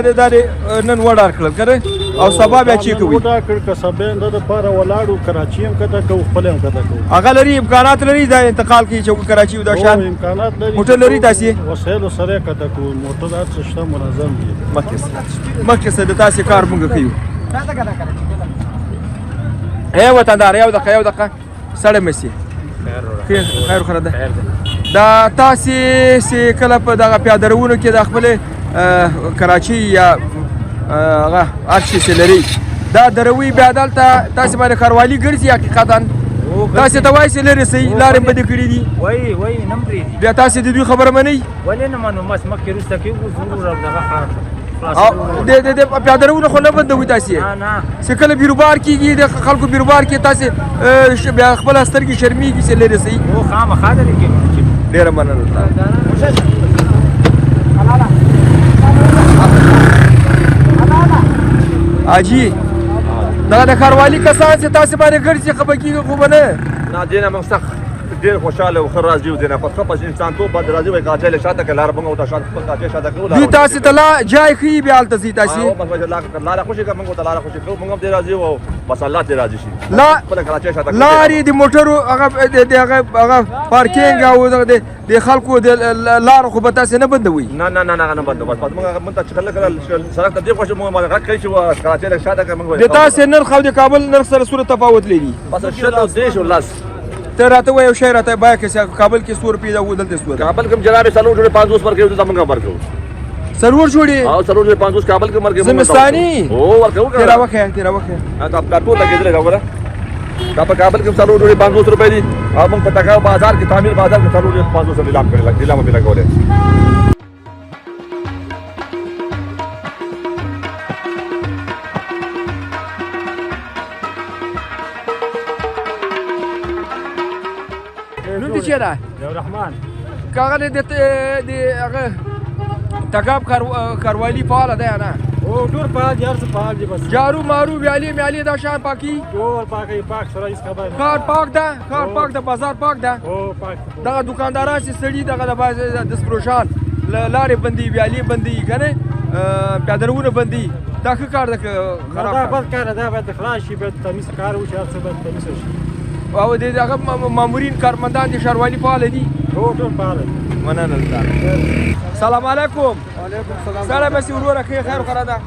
S1: نن وډار کړل که او سبا بیا چې کوي؟
S9: وډار کړ که سبا یې د دپاره ولاړو، کراچي هم کته کوو، خپل هم کته کوو.
S1: هغه لري امکانات لري دا انتقال کوي چې کراچي او دا شان
S9: امکانات لري،
S1: موټر لري تاسې
S9: وسایلو سره یې کته کوو، موټر هر څه شته منظم دي.
S1: مخکې څه د تاسې کار موږ کوو. وطندار یو دقیقه سړی مسي خیر خره ده. دا تاسې چې کله په دغه پیاده روونو کې د خپلې کراچي یا هغه هر شي چې لري دا دروي بیا دلته تاسې باندې ښاروالي ګرځي حقیقتا تاسې ته وایي چې لرې صحیح لارې بدې کړي دي
S12: وایي نه هم پرېږدي
S1: بیا تاسې د دوی خبره منئ
S12: ولې نه منو بس مخکې وروسته کوي اوس ضرور دغه
S1: د پیادهروونه خو نه بندوي تاسې چې کله بیروبار کېږي د خلکو بیروبار کې تاسې بیا خپله سترګې شرمېږي چې لرې صحیح
S12: خامخا ده لیکن
S1: ډېره مننه حاجي دغه د ښاروالي کسان چې تاسې باندې ګرځي خفه کېږي خو به نه
S7: دې نه موږ سخت ډېر خوشحاله او ښه راضي یو دې نه په ښه پس انسان توب باندې راضي وای کاچی له شاته که لاره موږ ورته شاته خپل کاچی شاته کړو
S1: دوی تاسې ته جای ښیي بیا هلته ځي تاسې
S7: لاره خوشي کړه موږ ورته لاره خوشي کړو موږ هم دې راضي یو او بس الله دې راضي شي خپله کراچۍ شاته
S1: لارې د موټرو هغه پارکینګ او د خلکو د لارو خو به تاسې نه بندوئ
S7: نه بندو بس موږ ته چې کله سړک ته دې خوښ موږ باندې غږ کوي چې کراچۍ له شاته که موږ
S1: د تاسې نرخ او د کابل نرخ سره څومره تفاوت لري
S7: بس 10 او 10 او 10
S1: ته راته وایه یو شی راته بیه کړه چې کابل کې 100 روپۍ ده او دلته 100
S7: کابل کې جناب څلور جوړې 500 ورکوي دلته موږ ورکوو
S1: څلور جوړې
S7: څلور جوړې 500 کابل کې ورکوي
S1: زمستاني
S7: هو ورکوو
S1: تیرا وخت
S7: دا ټول لګېدلی دا وګوره دا په کابل کې څلور جوړې 500 روپۍ دي او موږ په تګاو بازار کې تعمیر بازار کې څلور جوړې 500 نیلام کړی نیلام مې لګولې
S1: چیرې
S12: الرحمن
S1: کاغه د هغه تګاب کاروالي فعاله ده نه
S12: او ټول فعال دي هر څه فعال دي بس
S1: جارو مارو ویالې دا شان پاکي
S12: ټول پاکي پاک سره هیڅ خبر نه
S1: ښار پاک ده بازار پاک ده
S12: او پاک
S1: دغه دکانداران چې سړي دغه د سپروشان لارې بندي ویالې بندي کنه پیادهروونه بندي دا ښه کار ده خراب
S12: دا بد کار ده باید خلاص شي باید تمیز کار وشي هر څه باید تمیز شي
S1: او د هغه مامورین کارمندان د ښاروالي فعال دي
S12: ټول فعال
S1: مننه سلام علیکم
S12: وعلیکم السلام
S1: سلام بس وروره خیر خره ده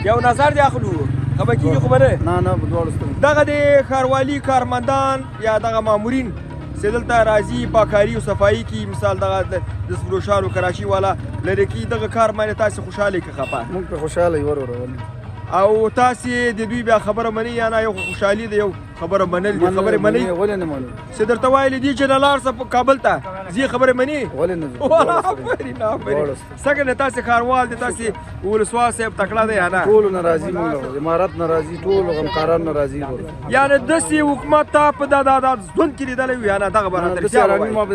S1: یو نظر دی اخلو خبر کیږي خو بره
S10: نه بدوړستم
S1: دغه د ښاروالي کارمندان یا دغه مامورین چې دلته راځي پاکاري او صفایي کی مثال دغه د سپروشانو کراچي والا لري کی دغه کار باندې تاسو خوشاله کې خپه
S10: موږ په خوشاله یو ورور
S1: او تاسو د دوی بیا خبره منی یا نه یو خوشحالي دی یو خبره منل دي خبره منی
S10: ولې نه منو
S1: چې درته وایي دي چې لار څخه کابل ته زی خبره منی
S10: ولې نه
S1: څنګه تاسو کاروال دي تاسو ولسوال صاحب تکړه دی یا نه
S10: ټول ناراضي موږ امارات ناراضي ټول غمکاران ناراضي
S1: یعنی دسي حکومت ته په دادا ځون کې لیدل یا نه دغه برابر
S10: د سرامي ما په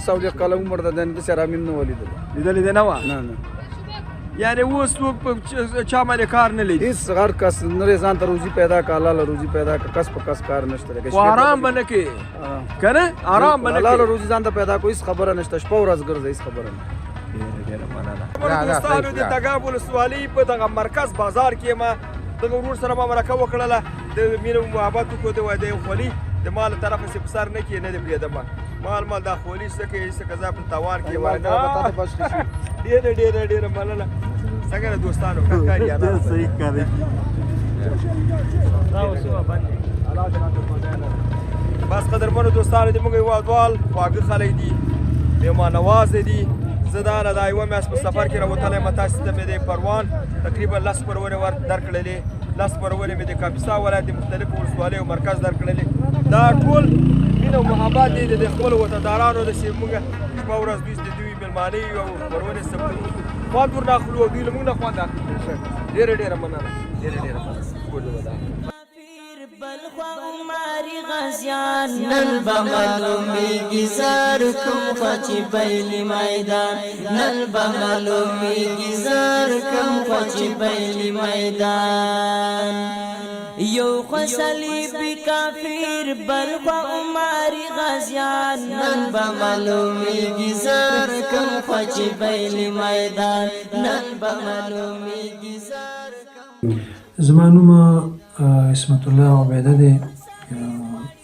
S10: سعودي قلم مرده د سرامي نه
S1: لیدل نه و
S10: نه
S1: یعنی اوس څوک چا باندې کار نه لري
S10: هیڅ هر کس نری ځان ته روزي پیدا کا الله روزي پیدا کا کس په کس کار نشته
S1: او آرام باندې کې کنه آرام باندې
S10: الله روزي ځان ته پیدا کوئی خبره نشته شپه ورځ ګرځي هیڅ خبره نه
S1: دوستانو د تګاب ولسوالۍ په دغه مرکز بازار کې ما دغه ورور سره ما مرکه وکړله د مینه محبت وکړو د واده خولي د مال طرف څخه بسر نه کې نه دی پریدم مال دا خولي څه کې څه کذا په توان کې وایي ډېر مننه څنګه دوستانو کار یې انا
S3: صحیح کاری
S1: بس قدرمنو دوستانو دې موږ یو ډول خواږه خلک دي مهمان نواز دي زه دا نه دا یوه میاشت په سفر کې راوتلی یم تاسو ته مې د پروان تقریبا 10 پرورې درکړلې 10 پرورې مې د کاپیسا ولایت د مختلفو ولسوالیو مرکز درکړلې دا ټول مینه او محبت دی د خپلو وطندارانو د چې موږ شپه ورځ دوی د دوی مېلمانه یو او پرورې خوند ورنه اخلو او دوی له موږ نه خوند اخلي ډېره مننه
S4: ماری غازیان نن بمالومیږي زار کوم خوچی بیلی میدان نن بمالومیږي زار کوم خوچی بیلی میدان یو خصلیبی کافر بل خو ماری غازیان نن بمالومیږي زار کوم خوچی بیلی میدان نن بمالومیږي زار
S6: زما نوم اسمت الله عبیده دی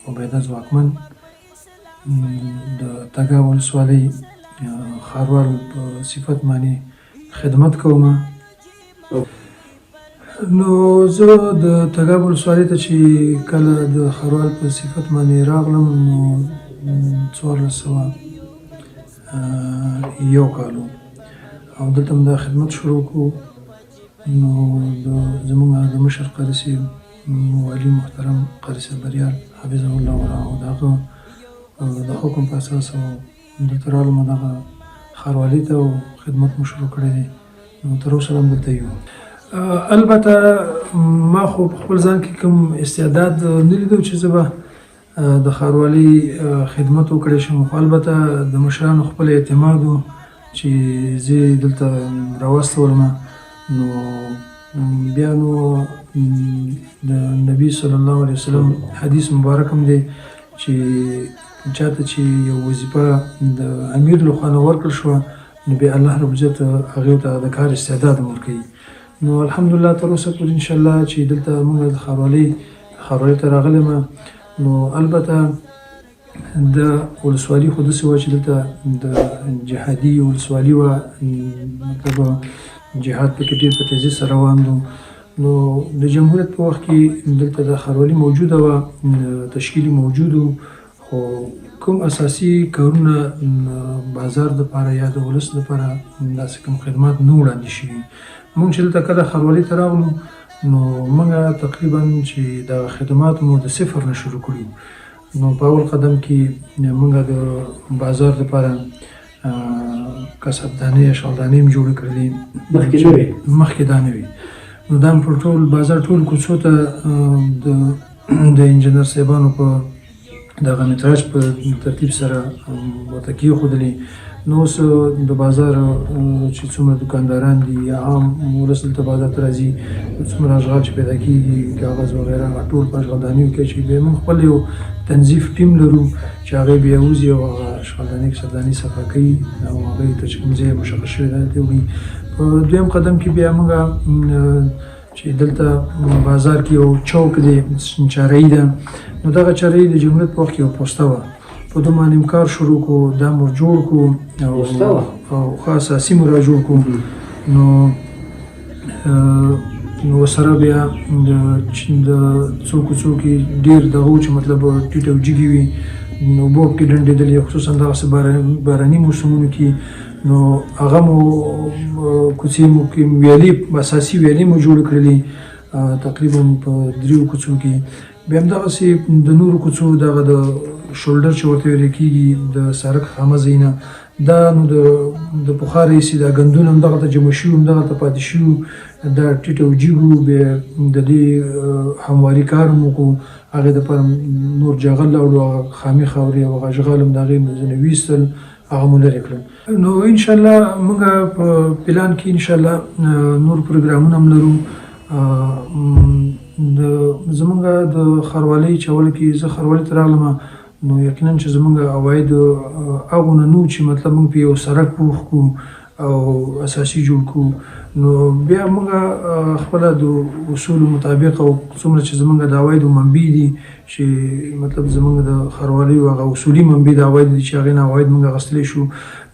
S6: عبیده ځواکمن د تګاب ولسوالۍ ښاروال په صفت باندې خدمت کوم نو زه د تګاب ولسوالۍ ته چې کله د ښاروال په صفت باندې راغلم نو 1401 کال او دلته هم دا خدمت شروع کړو. نو زمونږ د مشر قاري صاحب والي محترم قاري صاحب بریال حفظه الله ورعاه د هغه د حکم په اساس او دلته رالم دغه ښاروالۍ ته او خدمت مو شروع کړی دی. نو تر اوسه هم دلته یو. البته ما خو په خپل ځان کې کوم استعداد نه لیدو چې زه به د ښاروالۍ خدمت وکړی شم، خو البته د مشرانو خپل اعتماد و چې زه دلته راوستولم. نو بیا نو د نبي صلی الله علیه وسلم حدیث مبارک هم دی چې چاته چې یو وظیفه د امیر لخوا نه ورکړل شوه نو بیا الله رب العزت هغې ته د کار استعداد هم ورکوي. نو الحمدلله تر اوسه پورې انشاءالله چې دلته موږ د ښاروالۍ ته راغلی یم. نو البته د ولسوالي خو داسې وه چې دلته د جهادي ولسوالي وه، مطلب جهاد پکې ډېر په تیزۍ سره روان و. نو د جمهوریت په وخت کې دلته د ښاروالي موجوده وه، تشکیل موجود و، خو کوم اساسي کارونه بازار دپاره یا د ولس دپاره داسې کوم خدمات نه وړاندې شوي. موږ چې دلته کله ښاروالۍ ته راغلو نو موږ تقریبا چې د خدمات مو د صفر نه شروع کړي. نو په اول قدم کې موږ د بازار دپاره کسبدانۍ یا شغلدانۍ هم جوړې کړې دي، مخکې دا نه وي. نو دا په ټول بازار ټول کوڅو ته د انجینر صاحبانو په دغه متراژ په ترتیب سره ورته کېښودلې. نو اوس د بازار چې څومره دکانداران دي یا عام ولس دلته بازار ته راځي، څومره اشغال چې پیدا کېږي، کاغذ وغیره، ټول په اشغالدانیو کې چې بیا موږ خپل یو تنظیف ټیم لرو چې هغې بیا وځي او هغه اشغالدانۍ کسبدانۍ صفا کوي او هغې ته چې کوم ځای مشخص شوی دی هلته وړي. په دویم قدم کې بیا موږ چې دلته بازار کې یو چوک دی چارهیي ده، نو دغه چارهیي د جمهوریت په وخت کې یو پوسته وه، په دو باندې هم کار شروع کړو، دا مو جوړ کړو او ښه اساسي مو را جوړ کړو. نو سره بیا د څو کوڅو کې ډېر دغه و چې مطلب ټیټ او جګې وي، نو اوبه پکې ډنډېدلې، خصوصا دغسې باراني موسمونو کې. نو هغه مو کوڅې مو کې ویالې، اساسي ویالې مو جوړې کړلې تقریبا په 3 کوڅو کې. بیا همدغسې د نورو کوڅو دغه د شولډر چې ورته ویل کېږي د سړک خامه ځایونه، دا نو د پخوا راهیسې دا ګندونه همدغلته جمع شوي، همدغلته پاتې شوي، دا ټیټ او جګ و. بیا د دې همواري کار مو وکړو، هغې دپاره نور جغل راوړو، هغه خامې خاورې او هغه اشغال هم د هغې ځینې ویستل، هغه مو لرې کړل. نو انشاءالله موږ په پلان کې انشاءالله نور پروګرامونه هم لرو. زمونږ د ښاروالۍ چې اول کې زه ښاروالۍ ته راغلم نو یقینا چې زمونږ عواید هغونه نه و چې مطلب موږ په یو سړک پوخ کړو او اساسي جوړ کړو. نو بیا موږ خپله د اصولو مطابق او څومره چې زمونږ د عوایدو منبع دي چې مطلب زمونږ د ښاروالیو هغه اصولي منبع د عواید دي چې هغې نه عواید موږ اخیستلی شو،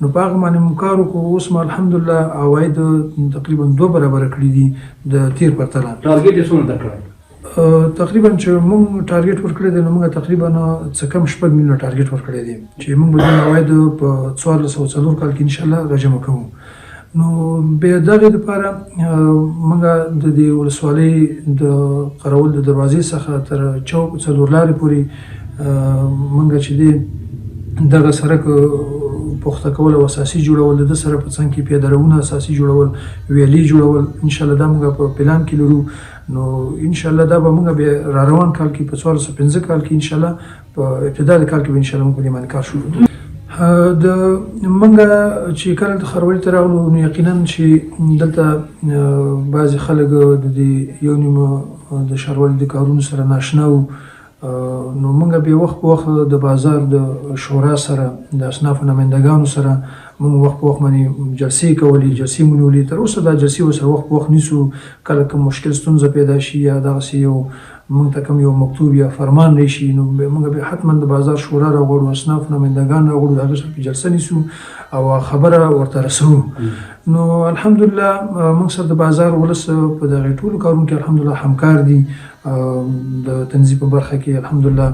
S6: نو په هغه باندې موږ کار وکړو. اوس مو الحمدلله عواید تقریبا 2 برابره کړي دي د تېر پرتله.
S13: ټارګېټ یې څومره درکړی؟
S6: تقریبا چې موږ ټارګېټ ورکړی دی نو موږ تقریبا څه کم 6 میلیونه ټارګېټ ورکړی دی چې موږ به دغه عواید په 1404 کال کې انشاءالله راجمع کوو. نو بیا دغې دپاره موږ د دې ولسوالۍ د قرول د دروازې څخه تر چوک 4 لارې پورې موږ چې دی دغه سړک پوخته کول او اساسي جوړول، د ده سره په څنګ کې پیاده روونه اساسي جوړول، ویالې جوړول، انشاءالله دا موږ په پلان کې لرو. نو انشاءالله دا به موږ بیا را روان کال کې په 1405 کال کې انشاءالله په ابتدا د کال کې به انشاءالله موږ په دې باندې کار شروع کړو. د موږ چې کله د ښاروالۍ ته راغلو نو یقینا چې دلته بعضې خلک د دې یو نیمه د ښاروالۍ د کارونو سره ناشنا وو. نو موږ بیا وخت په وخت د بازار د شورا سره د اصنافو نمایندګانو سره موږ وخت په وخت باندې جلسې کولې، جلسې مو نیولې. تر اوسه دا جلسې ورسره وخت په وخت نیسو، کله کوم مشکل ستونزه پیدا شي یا دغسې یو موږ ته کوم یو مکتوب یا فرمان راشي نو موږ به حتما د بازار شورا راوړو، اصناف نمایندګان راوړو، د هغه سره په جلسه نیسو او خبره ورته رسوو. نو الحمدلله موږ سره د بازار ولس په دغه ټولو کارونو کې الحمدلله همکار دي. د تنظیف په برخه کې الحمدلله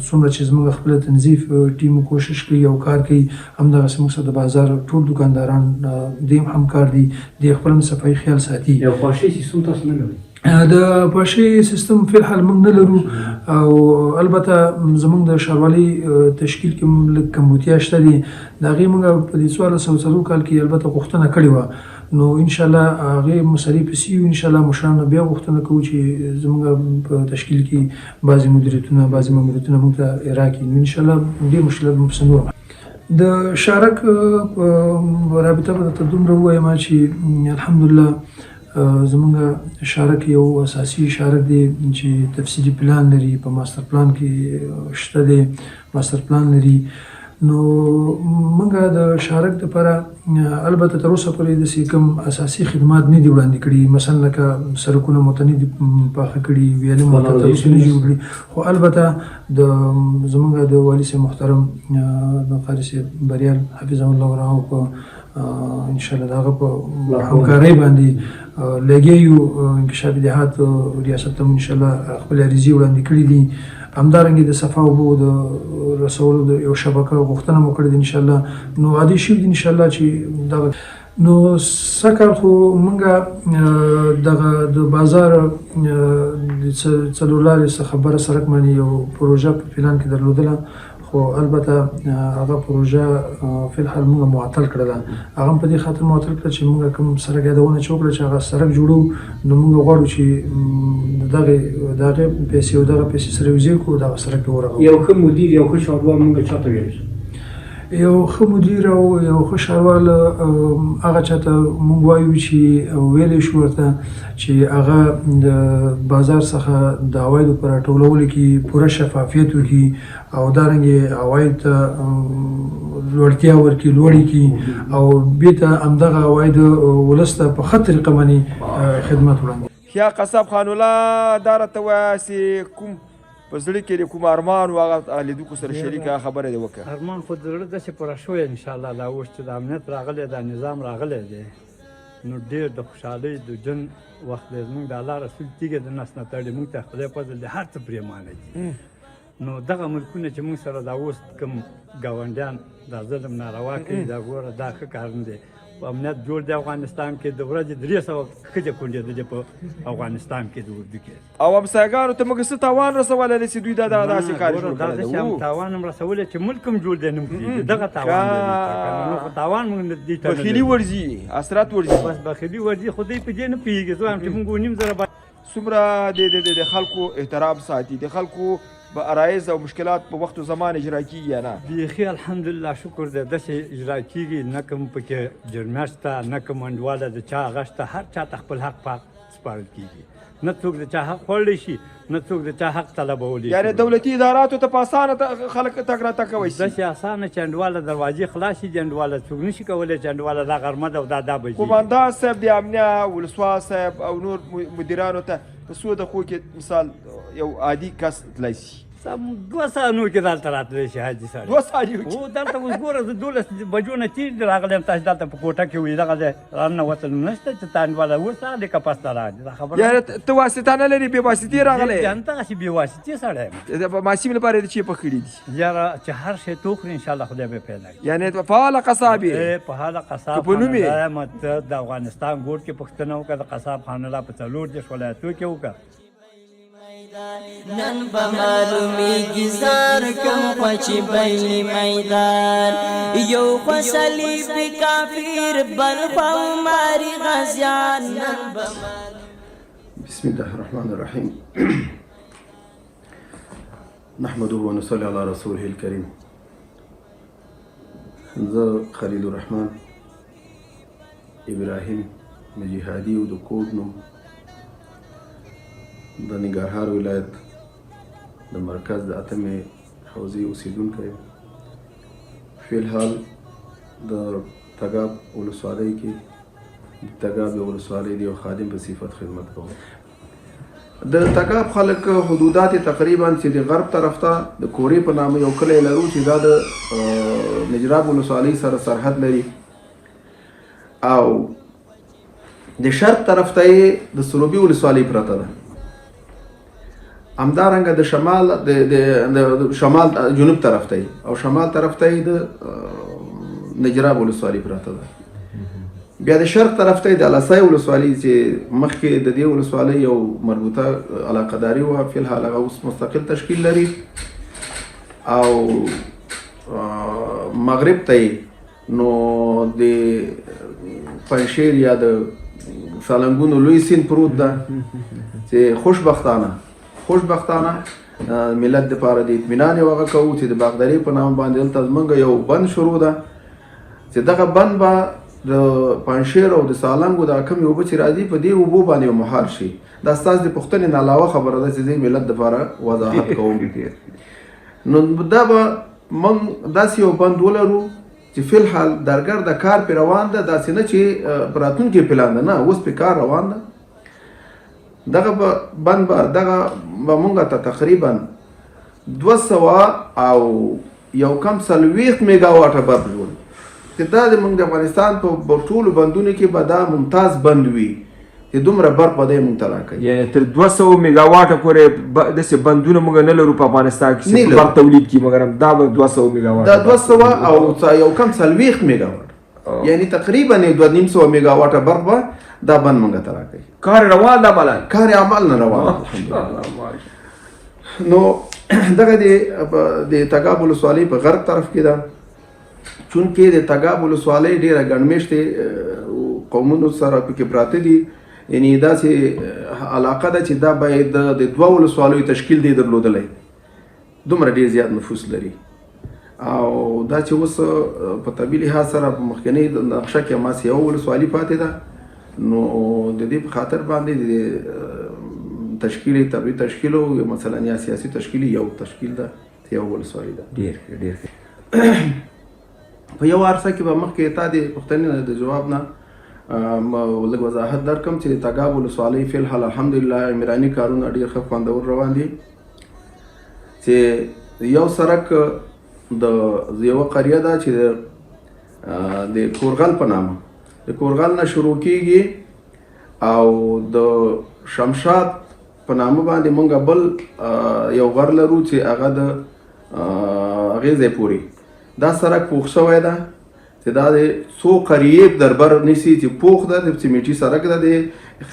S6: څومره چې زموږ خپل تنظیف ټیم کوشش کوي او کار کوي، همدغسې موږ سره د بازار ټول دکانداران دیم همکار دي، د خپل صفایي خیال ساتي.
S13: یو خواشي سیستم تاسو نه لرئ؟
S6: د پاشي سیستم فی الحال موږ نه لرو، او البته زموږ د ښاروالۍ تشکیل کې لږ کمبودتیا شته دي. د هغې موږ په دې 1404 کال کې البته غوښتنه کړې وه، نو انشاءالله هغې مسلې پسې یو، انشاءالله مشرانو بیا غوښتنه کوو چې زموږ په تشکیل کې بعضې مدیریتونه بعضې ماموریتونه موږ ته اجرا کړي. نو انشاءالله ډېر مشکلات به پسې نور د شارک په رابطه به درته دومره ووایم چې الحمدلله زمونږ شارک یو اساسي شارک دی چې تفصیلي پلان لري، په ماستر پلان کې شته دی، ماستر پلان لري. نو موږ د شارک دپاره البته تر اوسه پورې داسې کوم اساسي خدمات نه دي وړاندې کړي، مثلا لکه سړکونه مو ته نه دي پاخه کړي، ویالې مو ته تر اوسه نه دي جوړ کړي، خو البته زمونږ د والي صاحب محترم د قاري صاحب بریال حفظه الله ورعاه په انشاءالله د هغه په همکارۍ باندې لګیا یو. انکشاف دهات ریاست ته انشاءالله خپل عریضې وړاندې کړي دي. همدارنګه د صفا اوبو د رسولو د یو شبکه غوښتنه مو کړې ده انشاءالله. نو عادي شوي دي انشاءالله چې دغه نو سږ کال خو موږ دغه د بازار د څلور لارې څخه بره سړک باندې یو پروژه په پلان کې درلودله، خو البته هغه پروژه فی الحال موږ معطل کړله. هغه هم په دې خاطر معطل کړه چې موږ کوم سړک یادونه چې وکړه چې هغه سړک جوړو، نو موږ غواړو چې د هغې پیسې او دغه پیسې سره یوځای کړو، دغه سړک به ورغوو.
S13: یو ښه مدیر یو ښه ښاروال موږ چاته ویلی شو؟
S6: یو ښه مدیر او یو ښه ښاروال هغه چاته موږ وایو چې ویلی شو ورته چې هغه د بازار څخه د عوایدو په راټولولو کې پوره شفافیت وکړي او دارنګې عواید ته لوړتیا ورکړي، لوړې کړي او بېرته همدغه عواید ولس ته په ښه طریقه باندې خدمت وړاندې.
S1: یا قصاب خان الله دا راته وایه چې کوم په زړه کې د کوم ارمان و هغه لیدونکو سره شریکه خبره دې وکړه.
S3: ارمان خو د زړه داسې پوره شوی انشاءالله دا اوس چې د امنیت راغلی دا نظام راغلی دی نو ډېر د خوشحالۍ د ژوند وخت دی. زموږ د الله رسول تیږې د نس نه تړي، موږ ته خدای فضل دی هر څه پرېمانه دي. نو دغه ملکونه چې موږ سره دا اوس کوم ګاونډیان دا ظلم ناروا کوي دا ګوره دا ښه کار نه دی. امنیت جوړ دی افغانستان کې، د ورځې 300 ښځې کونډېدلې په افغانستان کې د اردو کې، او
S1: همسایګانو ته موږ څه تاوان رسولی دی چې دوی دا داسې کار جوړ کړی دی؟
S3: هم تاوان هم رسولی چې ملک هم جوړ دی نه کېږي، دغه تاوان دی. نو خو تاوان موږ دې ته
S1: بخیلي ورځي، اثرات ورځي،
S3: بس بخیلي ورځي. خو دوی په دې نه پوهېږي. زه وایم چې موږ 9,000
S1: څومره د خلکو احترام ساتي، د خلکو به عرایض او مشکلات په وخت و زمان اجرا کیږي یا نه؟
S3: بیخي الحمدلله شکر دی داسې اجرا کیږي، نه کوم پکې جرمه شته، نه کوم انډواله د چا هغه شته. هر چا ته خپل حق پاک سپارل کیږي، نه څوک د چا حق خوړلی شي، نه څوک د چا حق طلبولی شي.
S1: یعنې دولتي اداراتو ته په اسانه خلک تګ راتګ کوی شي؟
S3: داسې اسانه چې انډواله دروازې خلاصې دي، انډواله څوک نه شي کولی چې انډواله دا غرمه ده او دا بجې.
S1: قومندان صاحب د امنیه، ولسوال صاحب او نور مدیرانو ته په څو دقیقو کې مثال یو عادي کس تللی شي؟
S3: 2 ساعتونو کې دلته راتلی شي حاجي صاحب.
S1: 2 ساعتونو کې؟
S3: هو دلته اوس ګوره زه 12 بجو نه تېر راغلی یم، تاسو دلته په کوټه کې وي دغه ځای راننوتلو نشته چې تا انډواله اوس راغلی که پس ته راغلې. دا خبره
S1: یعنې ته واسطه نه لرې، بې واسطې راغلی یې؟
S3: همدغسې بې واسطې سړی یم.
S1: د ماشین لپاره یې د چی پخ کړي دي؟
S3: یاره چې هر شی ته وخوري انشاءالله خدای به پیدا کړي.
S1: یعنې فعاله قصاب یې؟
S3: فعاله قصاب
S1: په نوم یې؟
S3: ته د افغانستان ګوټ کې پوښتنه وکړه د قصاب خان الله په 4 ولایتو کې وکړه.
S4: نن به معلومیږي زار کم خوچې بیلې میدان یو خوا صلیبي کافر بل خوا عمري غازیان.
S5: بسم الله الرحمن الرحیم نحمده ونصلي على رسوله الكريم. زه خلیل الرحمن ابراهیم مجیهادي او د کوډ نوم د ننګرهار ولایت د مرکز د اتمې حوزې اوسیدونکی یم. فی الحال د تګاب ولسوالۍ کې د تګاب ولسوالۍ د یو خادم په صفت خدمت کوم. د تګاب خلک حدودات تقریبا چې د غرب طرف ته د کورې په نامه یو کلی لرو چې دا د نجراب ولسوالۍ سره سرحد لري او د شرق طرف ته یې د سروبي ولسوالۍ پرته ده. همدارنګه د شمال د شمال جنوب طرف ته او شمال طرف ته د نجراب ولسوالۍ پرته ده. بیا د شرق طرف ته د الاسای ولسوالۍ چې مخکې د دې ولسوالۍ یو مربوطه علاقهداري وه، فی الحال هغه اوس مستقل تشکیل لري او مغرب ته نو د پنشیر یا د سالنګونو لوی سیند پروت ده چې خوشبختانه ملت دپاره د اطمینان یو هغه کوو چې د باغداري په نام باندې دلته زمونږ یو بند شروع ده چې دغه بند به د پنشیر او د سالنګو د کمې اوبه چې راځي په دې اوبو باندې مهار شي. دا ستاسو د پوښتنې نه علاوه خبره ده چې زه ملت دپاره وضاحت کوم. نو دا به موږ داسې یو بند ولرو چې فی الحال درګر د کار پې روان ده، داسې نه چې په راتلونکي پلان ده، نه اوس پې کار روان ده. دغه بند به موږ ته تقریبا 200 او یو کم 40 میگا واټه برق جوړ چې دا د موږ د افغانستان په ټولو بندونو کې به دا ممتاز بند وي چې دومره برق به دی موږ ته راکوي.
S1: یعنې تر 200 میگا واټه پورې داسې بندونه موږ نه لرو په افغانستان کې چې برق تولید کړي، مګر دا به 200 میگا واټه
S5: دا 200 او یو کم 40 میگا واټ یعنی تقریبا 200 میگا واټه برق به دا بند موږ ته راکوي.
S1: کار روان ده عملا،
S5: کار عمل نه روان الحمدلله. نو دغه د تګاب ولسوالۍ په غرب طرف کې ده، چونکې د تګاب ولسوالۍ ډېره ګڼمېشتې قومونو سره پکې پراته دي، یعنې داسې علاقه ده چې دا باید د 2 ولسوالیو تشکیل دی درلودلی، دومره ډېر زیات نفوس لري. او دا چې اوس په طبي لحاظ سره په مخکنۍ نقشه کې هماسې یوه ولسوالي پاتې ده، نو د دې په خاطر باندې د تشکیل طبي تشکیل او مثلا یا سیاسي تشکیل یو تشکیل ده، یو ولسوالي ده. ډېر په یو عرصه کې به مخکې تا د پوښتنې د جواب نه لږ وضاحت درکړم چې د تګاب ولسوالۍ فی الحال الحمدلله عمراني کارونه ډېر ښه خوندور روان دي. چې یو سړک د یوه قریه ده چې د کورغل په نامه د کورغل نه شروع کیږي او د شمشاد په نامه باندې مونږ بل یو غر لرو چې هغه د هغې ځای پورې دا سړک پوخ شوی ده چې دا د څو قریې دربر نیسي چې پوخ ده، د سیمټي سړک ده، د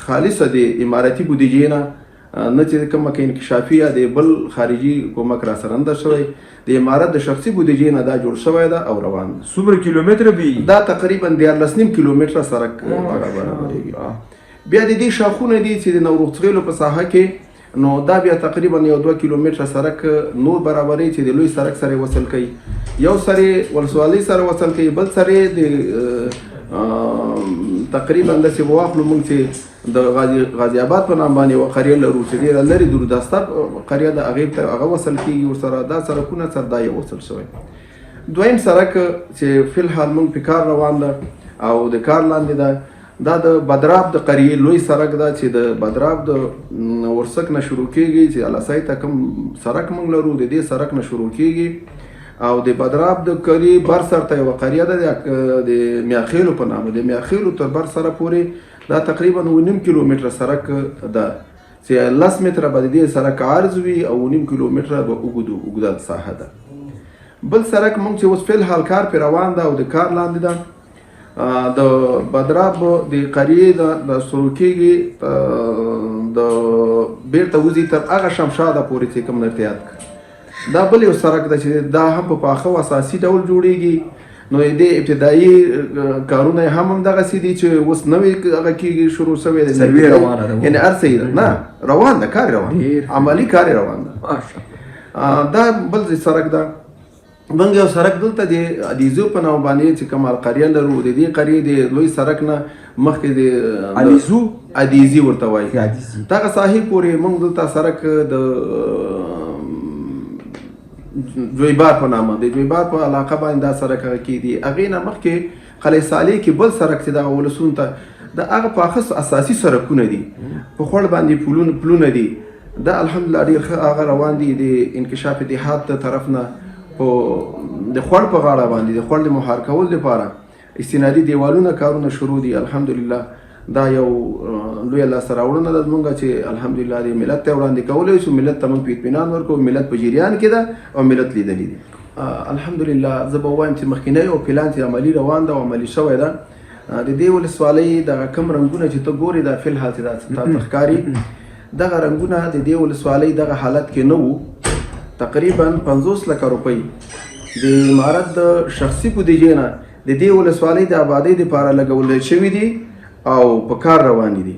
S5: خالصه د اماراتي بودیجې نه چې کومه کې انکشافي یا د بل خارجي کومک را سره نه شوی، د امارت د شخصي بودیجې نه دا جوړ شوی ده او روان ده.
S1: څومره کیلومتره وي؟
S5: دا تقریبا 13.5 کیلومتره سړک برابرېږي. بیا د دې شاخونه دي چې د نوروغڅغیلو په ساحه کې، نو دا بیا تقریبا 2 کیلومتره سړک نور برابرې چې د لوی سړک سره وصل کوي، یو سره ولسوالۍ سره وصل کوي، بل سره د تقریبا داسې واخلو موږ چې د غازي آباد په نام باندې یوه قریه لرو چې ډېره لرې دورداسته قریه ده، هغې ته هغه وصل کېږي ورسره، دا سړکونه سره دا یو وصل شوی. دویم سړک چې فی الحال موږ پې کار روان ده او د کار لاندې ده، دا د بدراب د قریې لوی سړک ده چې د بدراب د ورسک نه شروع کېږي، چې الاسای ته کوم سړک موږ لرو د دې سړک نه شروع کېږي او د بدراب د کلي بر سر ته یوه قریه ده د میاخیلو په نامه، د میاخیلو تر بر سره پورې دا تقریبا 9 کیلومتره سړک ده چې 10 متره به د دې سړک عرض وي او 9 کیلومتره به اوږده ساحه ده. بل سړک موږ چې اوس فی الحال کار پې روان ده او د کار لاندې ده، د بدراب د قریې د شروع کېږي د بیرته وځي تر هغه شمشاده پورې چې کوم ارتیاد کړي. دا بل یو سړک ده چې دا هم په پاخه او اساسي ډول جوړیږي، نو د ابتدایي کارونه هم همدغسې دي چې اوس نوې هغه کېږي شروع شوی دی، یعنې هر څه نه روان ده، کار روان عملي کار روان ده. دا بل سړک ده. موږ یو سړک دلته د علیزو په نام باندې چې کومه قریه لرو، د دې قریې د لوی سړک نه مخکې د علیزي ورته وایي، دغه ساحې پورې موږ دلته سړک د جویبار په نامه د جویبار په علاقه باندې دا سړک هغه کې دي. هغې نه مخکې قلعه صالح کې بل سړک چې دغه ولسونو ته دا هغه پاخه اساسي سرکونه دي په خوړ باندې پلونه دي دا الحمدلله ډېر ښه هغه روان دي د انکشاف دهات طرف نه د خوړ په غاړه باندې د خوړ د مهار کول لپاره استنادي دیوالونه کارونه شروع دي الحمدلله دا یو لوی لاسته راوړنه ده زموږ چې الحمدلله د ملت ته وړاندې کولی شو ملت ته موږ په اطمینان ورکوو ملت په جریان کې ده او ملت لیدلی دي الحمدلله زه به ووایم چې مخکینی یو پلان چې عملي روان ده او عملي شوی ده د دې ولسوالۍ دغه کم رنګونه چې ته ګورې دا فلحال چې دا تا ته ښکاري دغه رنګونه د دې ولسوالۍ دغه حالت کې نه وو تقریبا 50 لکه روپۍ د امارت د شخصي بودیجې نه د دې ولسوالۍ د آبادۍ دپاره لګول شوي دي او په کار روانې دي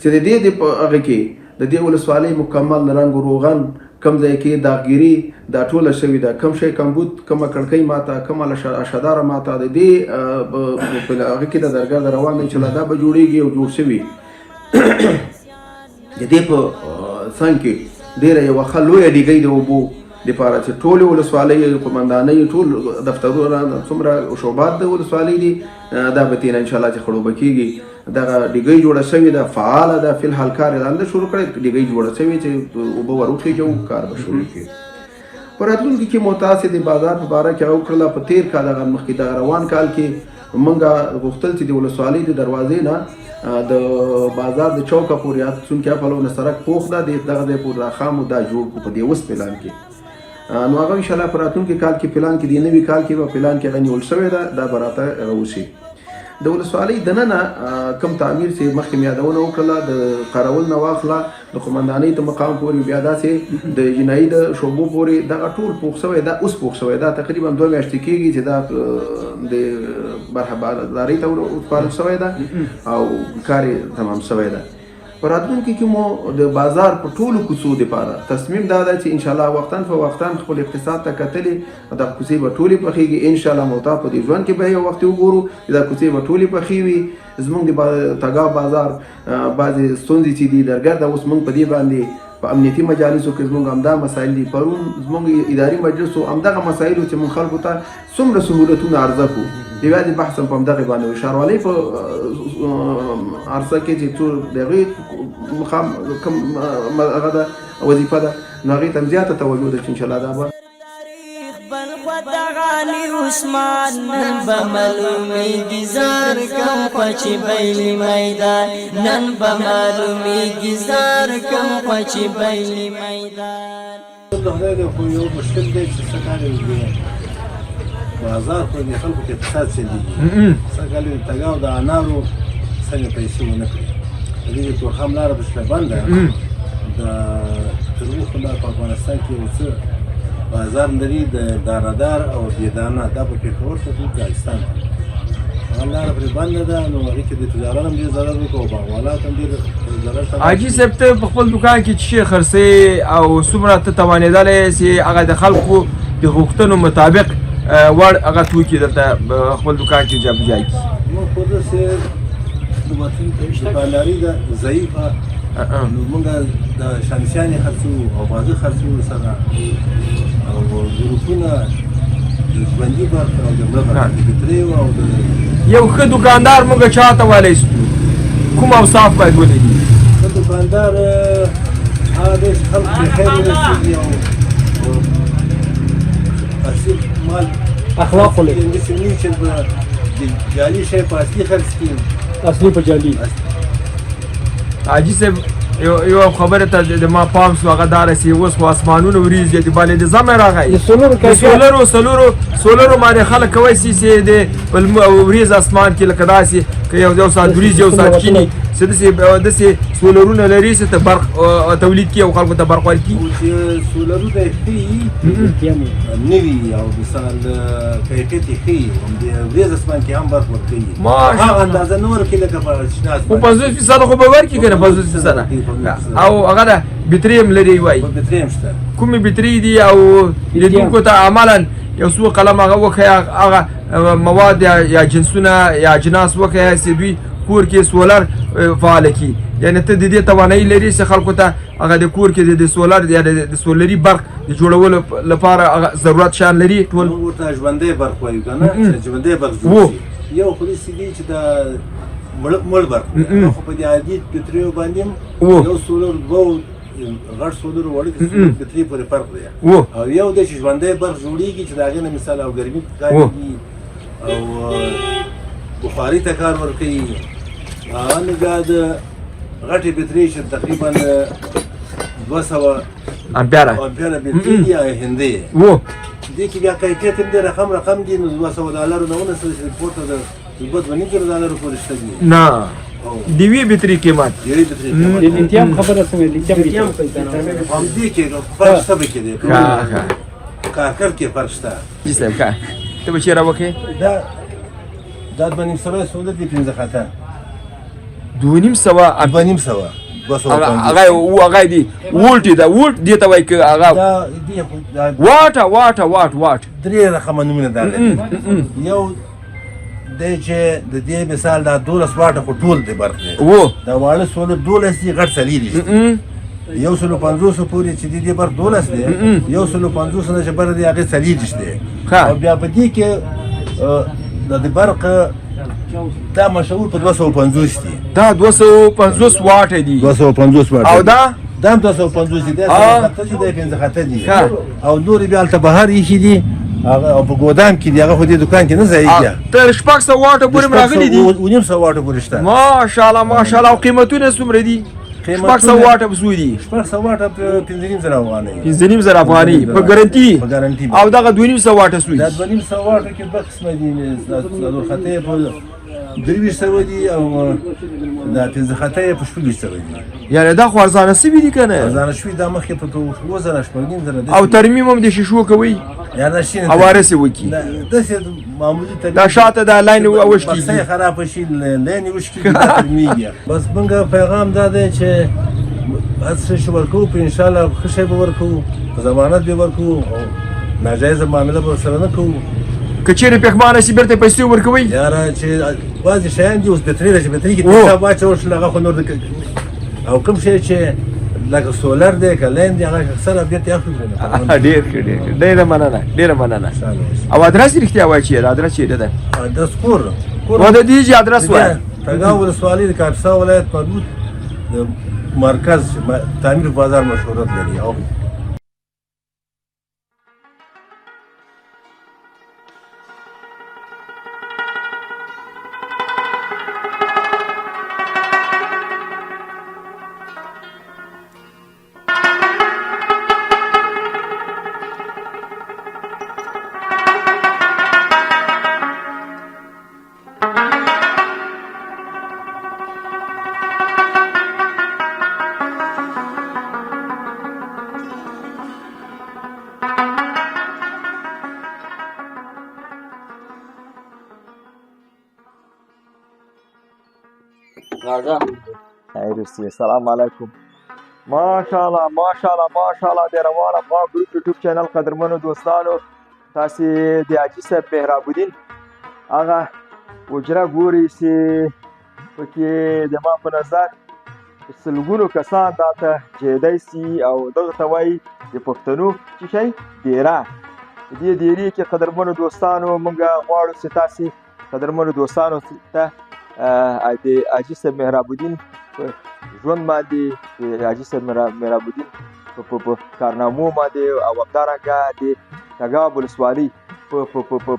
S5: چې د دې هغه کې د دې ولسوالۍ مکمل رنګ و روغن کم ځای کې داغګیري دا ټوله شوې ده کم شی کمبود کومه کړکۍ ماته کومه اشداره ماته د دې هغه کې د درګر د روان دی چې لا دا به جوړېږي او جوړ شوي د دې په څنګ کې ډېره یوه ښه لویه ډیګۍ د اوبو دپاره چې ټولې ولسوالۍ قمندانۍ ټول دفترونه څومره شعبات د ولسوالۍ دي دا به تېنه انشاءالله چې خړوبه کېږي دغه ډیګۍ جوړه شوې ده فعاله ده فلحال کار یې لاندې شروع کړی ډیګۍ جوړه شوې چې اوبه ور وخېږو کار به شروع کړي په راتلونکي کې مو تاسې د بازار په باره کې هغه وکړله په تېر کال هغه مخکې دغه روان کال کې موږ غوښتل چې د ولسوالۍ د دروازې نه د بازار د چوکه پورې چونکې پلونه سړک پوخ ده دغه ځای پورې دا خامو دا جوړ کړو په دې اوس پلان کې نو هغه انشاءالله په راتلونکي کال کې پلان کې د نوي کال کې به پلان کې هغه نیول شوی ده دا به راته راوشي د ولسوالۍ دننه کم تعمیر چې مخکې مې یادونه وکړله د قرول نه واخله د قمندانۍ ته مقام پورې بیا داسې د جنایي د شعبو پورې دغه ټول پوخ شوی دا اوس پوخ شوی دا تقریبا 2 میاشتې کېږي چې دا د برخبردارۍ ته وسپارل شوی ده او کار یې تمام شوی ده په راتلونکي کې مو د بازار په ټولو کوڅو دپاره تصمیم دا ده چې انشاءالله وختاً فوختاً خپل اقتصاد ته کتلې دا کوڅې به ټولې پخېږي انشاءالله موتا په دې ژوند کې به یو وخت وګورو چې دا کوڅې به ټولې پخې وي زموږ د تګاو بازار بعضې ستونزې چې دي درګرده اوس موږ په دې باندې په امنیتي مجالسو کې زموږ همدا مسایل دي پرون زموږ اداري مجلسو همدغه مسایلو چې موږ خلکو ته څومره سهولتونه عرضه کړو د بیا د بحث په همدغې باندې وي ښاروالۍ په عرضه کې چې څو د هغې مقام کوم هغه ده وظیفه ده نو هغې ته هم زیاته توجه ده چې انشاءالله دا به
S4: غالي عثمان نن بمعلومیږي زار کم پچی بیلی میدان نن بمعلومیږي زار کم پچی بیلی میدان
S9: خدای دې خو یو مشکل دی چې څه کار وي بازار خو د خلکو کې اقتصاد چلېږي څه کال یې تګاو د انارو څنګه پیسې ونه کړي د دې تورخم لاره بشله بنده د تروخو لاره په افغانستان کې یو څه بازار لري د دارادار او بېدانه دا په پېښور ته ټول پاکستان هغه لاره پرې بنده ده نو هغې کې د تجارت هم ډېر ضرر وکړو او باغوالات هم ډېر ضرر
S1: حاجي صاحب ته په خپل دوکان کې څه شی خرڅوې او څومره ته توانېدلی یې چې هغه د خلکو د غوښتنو مطابق وړ هغه توکي دلته خپل دوکان کې جابجا کړي
S9: موږ خو داسې دوکانداري ده ضعیفه نو موږ د شمسیانې خرڅوو او بازه خرڅوو سره او ګروپونه د ژوندي برخه او د مړه برخه د بټریو او د
S1: یو ښه دوکاندار موږ چاته ویلی شو کوم اوصاف باید ولري
S9: ښه دوکاندار هغه دی چې خلک پرې خیر ورسېږي او اصیل مال
S13: اخلاق ولري
S9: داسې نه وي چې د جعلي شی په اصلي خرڅ کړي
S13: اصلي په جعلي
S1: حاجي صاحب یو خبره ته د ما پام شو هغه دا رسي اوس خو اسمانونه وریځي د باندې د زمه راغی د سولرو باندې خلک کوی چې د وریځ اسمان کې لکه داسې که یو ساعت وریځ یو ساعت کینی چې داسې سولرونه لري چې ته برق تولید کړي او خلکو ته برق ورکړي
S9: سولرونه یې ښه نه وي او مثال کیفیت یې ښه وي د وریځ اسمان کې هم برق ورکوي هغه اندازه نه ورکوي لکه په شنه اسمان
S1: خو 50% خو به ورکړي که نه 50% او هغه ده بټري هم لري وایي
S9: بټري هم شته
S1: کومې بټري دي او لیدونکو ته عملا یو څو قلم هغه وښیه هغه مواد یا جنسونه یا اجناس وښیه چې دوی کور کې سولر فعاله کړي یعنې ته د دې توانایي لري چې خلکو ته هغه د کور کې د سولر یا د سولري برق د جوړولو لپاره هغه ضرورت شان لري ټول
S9: موږ ورته ژوندی برق وایو که نه چې ژوندی برق جوړ شي یو خو داسې دي چې د
S14: مړ برق خو په دې عادي بطریو باندې یو سولر دوه غټ سولر وړ د بطري پورې فرق دی او یو د ژوندۍ برق جوړیږي چې د هغې نه مثال او ګرمي کارېږي او بخاري ته کار ورکوي هغه نګاه د غټې بطرۍ چې تقریبا 200 امپیره بطرۍ دي هندۍ دې کې بیا کیفیت هم دی رقم دي نو $200 نه ونیسل چې پورته د $2.5 پورې شته دي
S1: نه د یوې بطرۍ قیمت
S13: د لیتیم خبره څنګه لیتیم
S14: همدې کې فرق شته پکې دی کارکر کې فرق شته
S1: جی صاحب ښه ته به چېرې وکړې
S14: دا 2.5 سولر دي 15 خطه
S1: 2.5 هغه دی وولټ دا وولټ دې ته وایي که هغه واټ
S14: درې رقمه نومونه دا یو دی چې د دې مثال دا 12 واټه خو ټول دی برق دی دا واړه سولر 12 دي غټ څلور دي 150 پورې چې دې برق 12 دی 150 نه چې بر دی هغه څلور دي او بیا په دې کې د برق دا مشهور په 250 دي
S1: دا 250 واټ دي
S14: 250 واټ
S1: او دا
S14: هم 250 دي دا څه دي 15 خطه دي او نور بیا الته بهر یې دي هغه په ګودام کې دی هغه خو دې دکان کې نه ځایږي
S1: تر 600 واټه پورې راغلي دي
S14: 900 واټه پورې شته
S1: ماشاءالله او قیمتونه څومره دي 600 واټه بسو دي
S14: 600 واټه 15,000 افغانۍ
S1: 15,000 افغانۍ په ګارانټي او دغه 2.5 واټه سوی
S14: دا 2.5 واټه کې دوه قسمه دي د خطه په 200 دي او دا 15 خطه په 400 دي
S1: یعنی دا خو ارزانه سوي دي کنه
S14: ارزانه شوي دا مخکې په 2000
S1: او ترمیم هم د شیشو کوي
S14: یا شین
S1: اوارسي وکي
S14: داسې معمولی ترمیم
S1: دا شاته د لاین اوشتي
S14: بس خراب شي لاین اوشتي ترمیږي بس موږ پیغام دا دی چې بس شو ورکو په ان شاء الله ښه شی به ورکو ضمانت به ورکو ناجایز معامله به سره نه کوو
S1: که چیرې پښمانه شي بیرته پیسې ورکوي
S14: یاره چې بعضې شیان دي اوس بطرۍ ده چې بطرۍ کې تیزاب واچول شول هغه خو نور او کوم شی چې لکه سولر دی که لاین دی هغه اکثره بېرته اخلو
S1: ډېره مننه او ادرس یې رښتیا وایي چیرې ادرس چیرې ده
S14: ادرس کور
S1: و د دې چې ادرس وایه
S14: تګاو ولسوالۍ د کاپیسا ولایت مربوط د مرکز تعمیر بازار مشهورت لري او
S1: السلام علیکم ماشاءالله د روان افغان ګروپ یوټیوب چینل قدرمنو دوستانو تاسې د حاجي صاحب مهراب الدین هغه حجره ګورئ چې پکې د ما په نظر سلګونو کسان دا ته جیدی سي او دغه ته وایي د پښتنو څه شی ډیره د دې ډیرې کې قدرمنو دوستانو موږ غواړو چې تاسې قدرمنو دوستانو ته د حاجي صاحب مهراب الدین په ژوند باندې د حاجي صاحب مهراب الدین په کارنامو باندې او همدارنګه د تګاب ولسوالۍ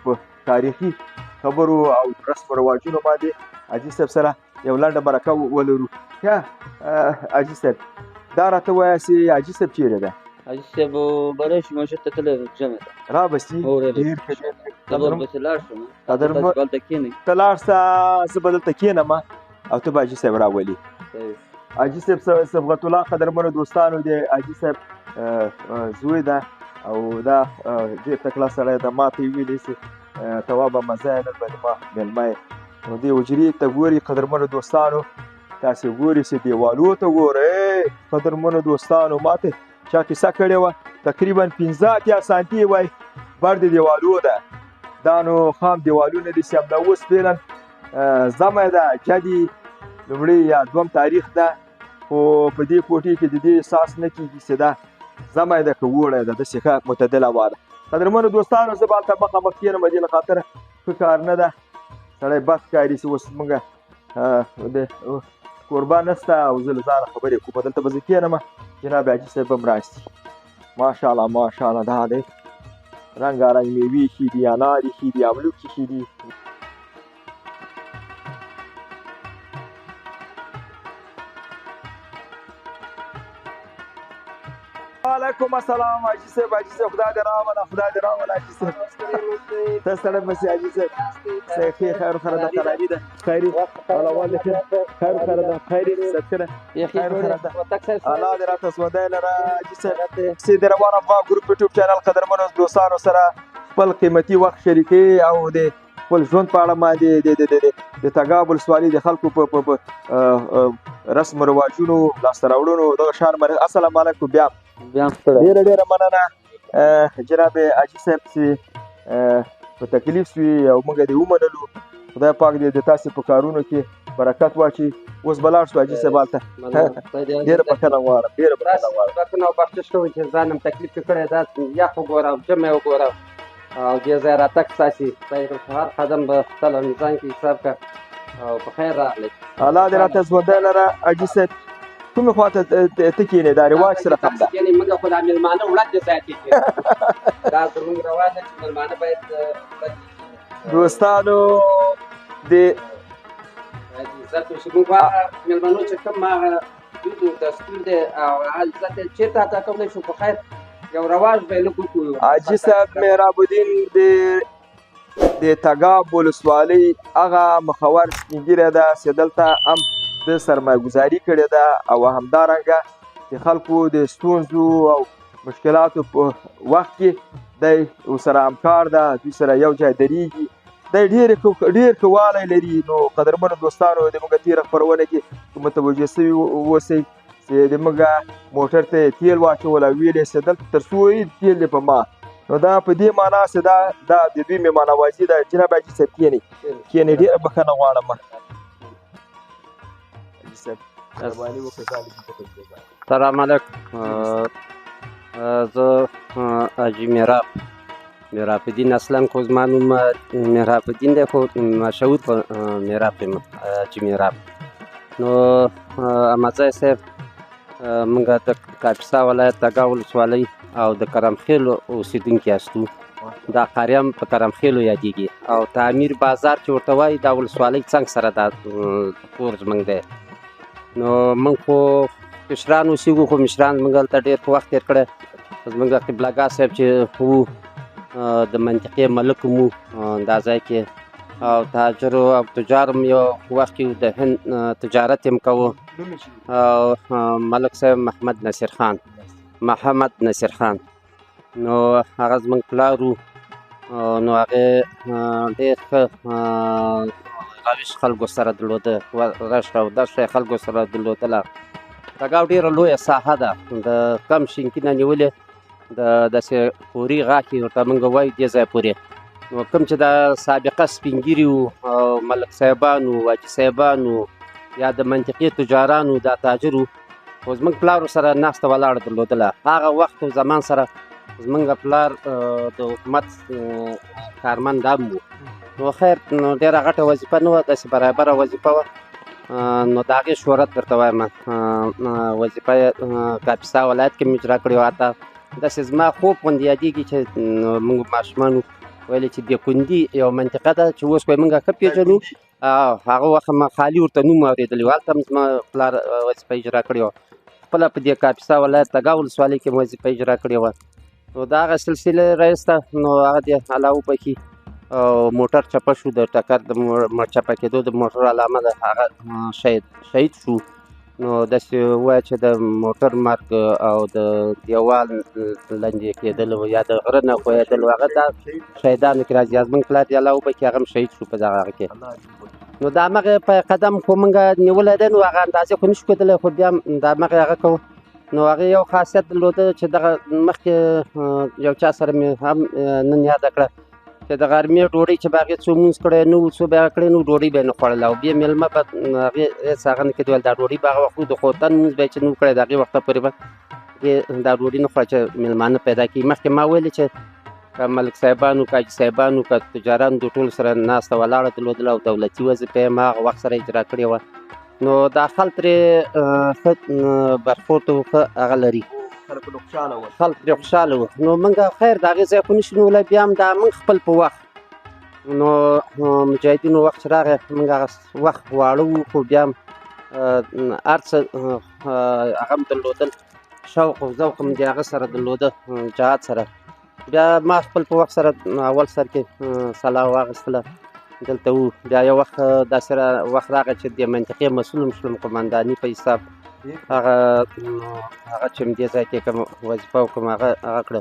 S1: په تاریخي خبرو او رسم و رواجونو باندې حاجي صاحب سره یو لنډه مرکه ولرو ښه حاجي صاحب دا راته وایه چې حاجي صاحب چیرې ده
S15: حاجي صاحب بری شي ماشر ته تللی جمع ده
S1: رابسي
S15: ډېر ښه ورپسې لاړ شم هلته کښېنئ
S1: ته لاړ شه زه به دلته کښېنم او ته به حاجي صاحب راولي حاجي صاحب صبغت الله قدرمنو دوستانو د حاجي صاحب زوی ده او دا ډېر تکړه سړی ده ما ته یې ویلې چې توابه مزه یې نن باندې ما مېلمه یې نو دې حجرې ته ګوري قدرمنو دوستانو تاسې ګورئ چې دیوالو ته ګورئ قدرمنو دوستانو ما ته چا کیسه کړې وه تقریبا 15 سانتي وایي بر د دیوالو ده دا نو خام دیوالونه دي چې همدا اوس فعلا زمه ده جدي لومړی یا دوم تاریخ ده خو په دې کوټې کې د دې احساس نه کېږي چې دا زمه ده که وړی ده داسې ښه معتدله هوا ده قدرمنو دوستانو زه به هلته مخامخ کښېنم دې له خاطره ښه کار نه ده سړی بد ښکاري چې اوس موږ د کوربه نسته او زه له ځانه خبرې کوم دلته به زه کښېنم جناب حاجي صاحب هم راشي ماشاءالله ماشاءالله دا دی رنګارنګ میوې ښې دي انار یې ښې دي املوکي ښې دي وعلیکم السلام حاجي صاحب خدای دې راوله حاجي صاحب ته سړی مسې حاجي صاحب صحیح خیر خره ده خرابي ده خیري الله والله خیر خره ده خیري صدقه ده خیر خره ده الله دې راته سودای لره حاجي صاحب سي د روان افغان ګروپ یوټیوب چینل قدرمنو دوستانو سره خپل قیمتي وخت شریکوي او د خپل ژوند په اړه باندې د تګاب ولسوالۍ د خلکو په رسم و رواجونو لاسته راوړنو دغه شان السلام علیکم بیا ډېره مننه جناب حاجي صاحب چې په تکلیف سوي او موږ دې ومنلو خدای پاک دې د تاسې په کارونو کې برکت واچي اوس به لاړ شو حاجي صاحب هلته ډېره بښنه غواړم
S2: بښنه او بخشش کوئ چې ځان هم تکلیف کې کړی دا یخ وګوره جمع یې وګوره او دې ځای راتګ ستاسې خدای کړه هر قدم به خپل میزان کې حساب کړه او په خیر راغلی
S1: الله دې راته ژوندی لره حاجي صاحب کومې خواته ته کښېنې دا رواج څه رقم ده
S2: موږ خو دا مېلمانه وړاندې ځای کې کښېنو دا زموږ رواج ده چې مېلمانه باید
S1: دوستانو د
S2: عزت وشي موږ مېلمنو چې کوم هغه دود و دستور دی او هغه عزت یې چېرته ادا کولی شو په خیر یو رواج به یې لږ وکړو
S1: حاجي صاحب مهراب الدین د تګاب ولسوالۍ هغه مخور سپین ږیری ده چې دلته هم د سرمایه ګزاري کړې ده او همدارنګه د خلکو د ستونزو او مشکلاتو په وخت کې دی ورسره همکار ده دوی سره یو ځای درېږي دی ډېر ښه والی لري نو قدرمنو دوستانو د موږ تېره خپرونه کې متوجه سوي اوسئ چې د موږ موټر ته یې تیل واچول او ویل یې چې دلته تر څو تیل دی په ما نو دا په دې معنا چې دا د دوی مېمانوازي ده جناب حاجي صاحب کښېنئ ډېره بښنه غواړم
S2: سلام علیکم زه حاجي میراب الدین اصلا خو زما نوم میراب الدین دی خو مشهور په میراب یم حاجي میراب نو احمدزی صاحب موږ د کاپیسا ولایت تګاب ولسوالۍ او د کرمخیلو اوسېدونکي یاستو دا قریه هم په کرمخیلو یادېږي او تعمیر بازار چې ورته وایي دا ولسوالۍ څنګ سره دا کور زموږ دی نو موږ خو مشران اوسېږو خو مشران موږ هلته ډېر ښه وخت تېر کړی زموږ قبلهګاه صاحب چې وو د منطقې ملک مو دا ځای کې او تاجر او تجار هم یو وخت کې د هند تجارت هم کوو او ملک صاحب محمد نصیر خان نو هغه زموږ پلار وو نو هغې ډېر ښه روش خلکو سره درلوده رش او دش خلکو سره درلودله تګاب ډېره لویه ساحه ده د کم شینکي نه نیولې د داسې پوري غاښې ورته موږ وایو دې ځای پورې نو کوم چې دا سابقه سپین ږیري وو او ملک صاحبان وو حاجي صاحبان وو یا د منطقې تجاران وو دا تاجر وو خو زموږ پلار ورسره ناسته ولاړه درلودله هغه وخت او زمان سره زموږ پلار د حکومت کارمند هم وو نو خیر نو ډېره غټه وظیفه نه وه داسې برابره وظیفه وه نو د هغې شهرت درته وایم وظیفه یې کاپیسا ولایت کې مې اجرا کړې وه حتی داسې زما خوب غوندې یادېږي چې موږ ماشومان ویلې چې بیکوندي یو منطقه ده چې اوس به یې موږ ښه پېژنو هغه وخت ما خالي ورته نوم اورېدلی و هلته هم زما پلار وظیفه اجرا کړې وه خپله په دې کاپیسا ولایت تګاب ولسوالۍ کې وظیفه اجرا کړې وه نو د هغه سلسلې رئیس ته نو هغه دې الله وبخي او موټر چپه شو د ټکر د چپه کېدو د موټر علامه ده هغه شهید شو نو داسې ووایه چې د موټر مرګ او د دیوال لنډې کېدل یا د غره نه ښویېدل هغه دا شهیدانو کې راځي زموږ پلار دې الله وبخي هغه هم شهید شو په دغه هغه کې نو د همغې په قدم خو موږ نیولی دی نو هغه اندازې خو نه شو کېدلی خو بیا هم د همغې هغه کوو نو هغې یو خاصیت درلوده چې دغه مخکې یو چا سره مې هم نن یاده کړه چې د غرمې ډوډۍ چې به هغې څو مونځ کړی نه وو څو به هغه کړی نه وو ډوډۍ به یې نه خوړله او بیا مېلمه به هغې هېڅ هغه نه کېدل دا ډوډۍ به هغه وخت د خوتن مونځ به یې چې نه وو کړی د هغې وخته پورې به دا ډوډۍ نه خوړه چې مېلمانه پیدا کړي مخکې ما ویلې چې که ملک صاحبانو که حاجي صاحبانو که تجارانو د ټول سره ناسته ولاړه درلودله او دولتي وظیفه یې هم هغه وخت سره اجرا کړې وه نو دا خلک ترې ښه برخورد ښه هغه لري خلک پرې خوشحاله وو نو موږ خیر د هغې ځای خو نشو نیولی بیا هم دا موږ خپل په وخت نو مجاهدینو وخت چې راغی موږ هغه وخت واړه وو خو بیا هم هر څه هغه هم درلودل شوق او ذوق هم د هغه سره درلوده جهاد سره بیا ما خپل په وخت سره اول سر کې سلا واخیستله دلته وو بیا یو وخت داسې وخت راغی چې د منطقې مسؤل هم شلم قمنداني په حساب هغه چې م دې ځای کې کوم وظیفه وکړم هغه کړه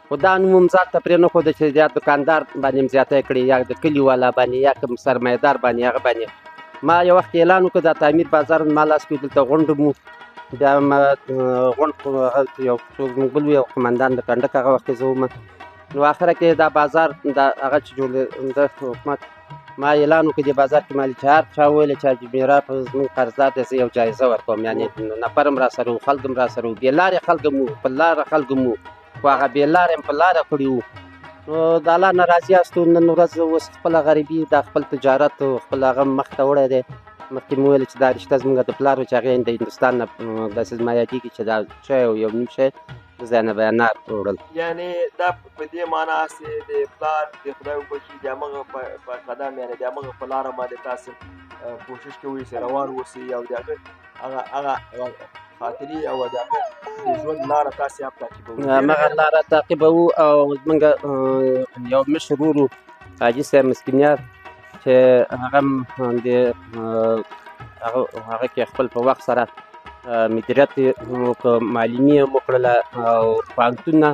S2: خو دا نوم هم ځان ته پرې نه ښوده چې یا دوکاندار باندې م زیاتی کړې یا د کلي والا باندې یا کوم سرمایهدار باندې هغه باندې ما یو وخت اعلان وکړ دا تعمیر بازار ما لاس کې دلته غونډ مو بیا غونډ یو څوک موږ بل یو قمندان د کنډک هغه وخت کې زه وم نو اخره کې دا بازار دا هغه چې جوړ د حکومت ما اعلان وکړ دې بازار کې مالي چې هر چا ویلې چې حاجي میرا زموږ قرضدار دی زه یو جایزه ورکوم یعنې نفر هم را سره وو خلک هم را سره وو بې لارې خلک هم وو په لاره خلک هم وو خو هغه بې لارې هم په لاره کړي وو نو د الله نه راضي یاستو نن ورځ اوس خپله غریبي دا خپل تجارت خپل هغه مخ ته وړی دی مخکې مې ویل چې دا رشته زموږ د پلار و چې هغې د هندوستان نه داسې زما یادېږي چې دا چای او یو نیم شی د ځای نه به یې انار وړل
S1: یعنې دا په دې معنا هسې د پلار د خدای وبخښي د همغه په قدم یعنې د همغه په لاره باندې تاسو کوشش کوئ چې روان اوسئ او د هغه خاطري او د هغه د ژوند لاره تاسې هم تعقیبوئ
S2: همغه لاره تعقیبوو او زموږ یو مشر ورور و حاجي صاحب مسکینیار چې هغه هم د هغه کې خپل په وخت سره مدیریت وکړه معلمي یې وکړله او پوهنتونونه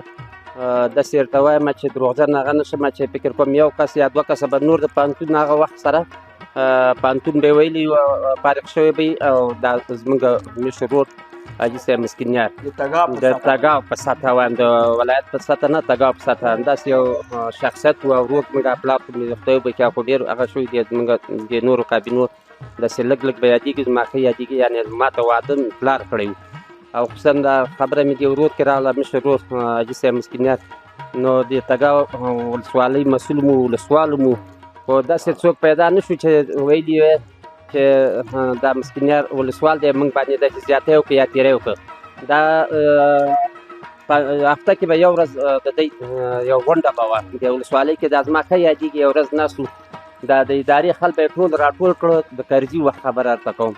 S2: داسې ورته وایم چې دروغجن هغه نه شم چې فکر کوم یو کس یا دوه کسه به نور د پوهنتون هغه وخت سره پوهنتون به یې ویلي فارغ شوی به او دا زموږ مشر ورور حاجي صاحب مسکینیار د تګاو په سطحه وایم د ولایت په سطحه نه تګاو په سطحه همداسې یو شخصیت و او روغ موږ پلار خو مې د خدای وبخښي خو ډېر هغه شوي دي زموږ د نورو کابینو داسې لږ لږ به یادېږي زما ښه یادېږي یعنې ما ته واده مې پلار کړی و او خصوصا دا خبره مې د ورور کې راغله مشر ورور حاجي صاحب مسکینیار نو د تګاو ولسوالۍ مسؤل مو ولسوال مو خو داسې څوک پیدا نه شو چې ویلي وی چې دا مسکینیار ولسوال دی موږ باندې داسې زیاتی وکړو یا تېری وکړو دا په هفته کې به یو ورځ د دوی یو غونډه به وه د ولسوالۍ کې دا زما ښه یادېږي یو ورځ ناست دا د ادارې خلک به یې ټول راټول کړو د کرزي وخت خبره درته کوم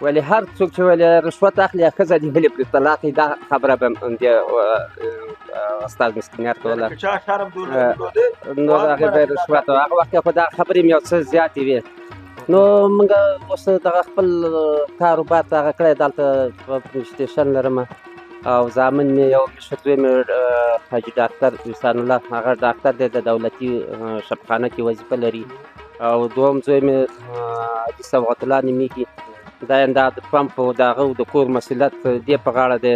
S2: ولې هر څوک چې ولې رشوت اخلي یا ښځه دې ولې پرې طلاق یي دا خبره به د استاد مسکینیار کوله نو هغې به یې رشوت هغه وخت کې خو دا خبرې مې یو څه زیاتې وې نو موږ اوس دغه خپل کاروبار ته هغه کړی دلته سټیشن لرم او زامن مې یو مشر زوی مې حاجي ډاکټر احسان الله هغه ډاکټر دی د دولتي شفاخانه کې وظیفه لري او دوم زوی مې حاجي صبغت الله نومېږي دا یې د پمپ او د هغه د کور مسؤلیت دې په غاړه دی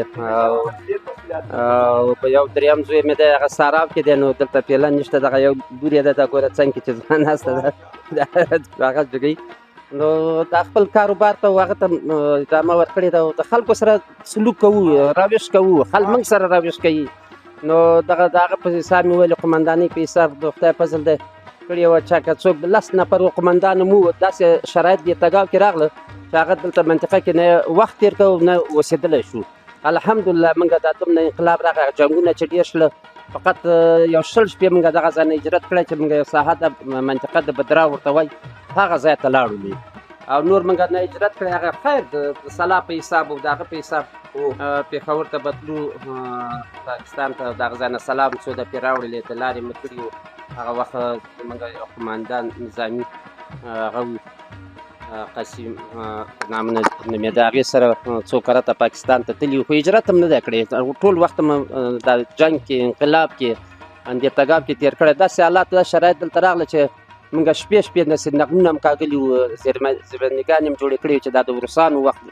S2: او یو درېیم زوی مې دی هغه ساراو کې دی نو دلته پیله نشته دغه یو لور یې ده دا ګوره څنګ کې چې زما ناسته ده هغه جګوي نو دا خپل کاروبار ته هغه ته ادامه ورکړې ده او د خلکو سره سلوک کوو راویش کوو خلک موږ سره راویش کوي نو دغه د هغه په حساب مې ویلې قمندانۍ په حساب د خدای فضل دی کړې وه چې که څوک 10 نفر قمندان مو داسې شرایط دې تګاو کې راغله چې هغه دلته منطقه کې نه وخت تېر کړو نه اوسېدلی شو الحمدلله موږ دا دومره انقلاب راغی جنګونه چې ډېر شله فقط یو 60 شپې موږ دغه ځای نه هجرت کړی چې موږ یو ساحه د منطقه د بدرا ورته وایي هغه ځای ته لاړو او نور موږ نه هجرت کړی هغه خیر د سلا په حساب او د هغه په حساب پېښور ته بتلو پاکستان ته دغه ځای نه سلام څو دفې راوړلې د لارې مې کړي وو هغه وخت موږ یو قمندان نظامي هغه قسیم نامه نومېده هغې سره څو کرته پاکستان ته تللي خو هجرت هم نه دی کړی ټول وخت م د جنګ کې انقلاب کې همدې تګاب کې تېر کړی داسې حالات دا شرایط دلته راغله چې موږ شپې شپې داسې نغمونه هم کاږلي وو زیربندګانې هم جوړې کړې وې چې دا د روسانو وخت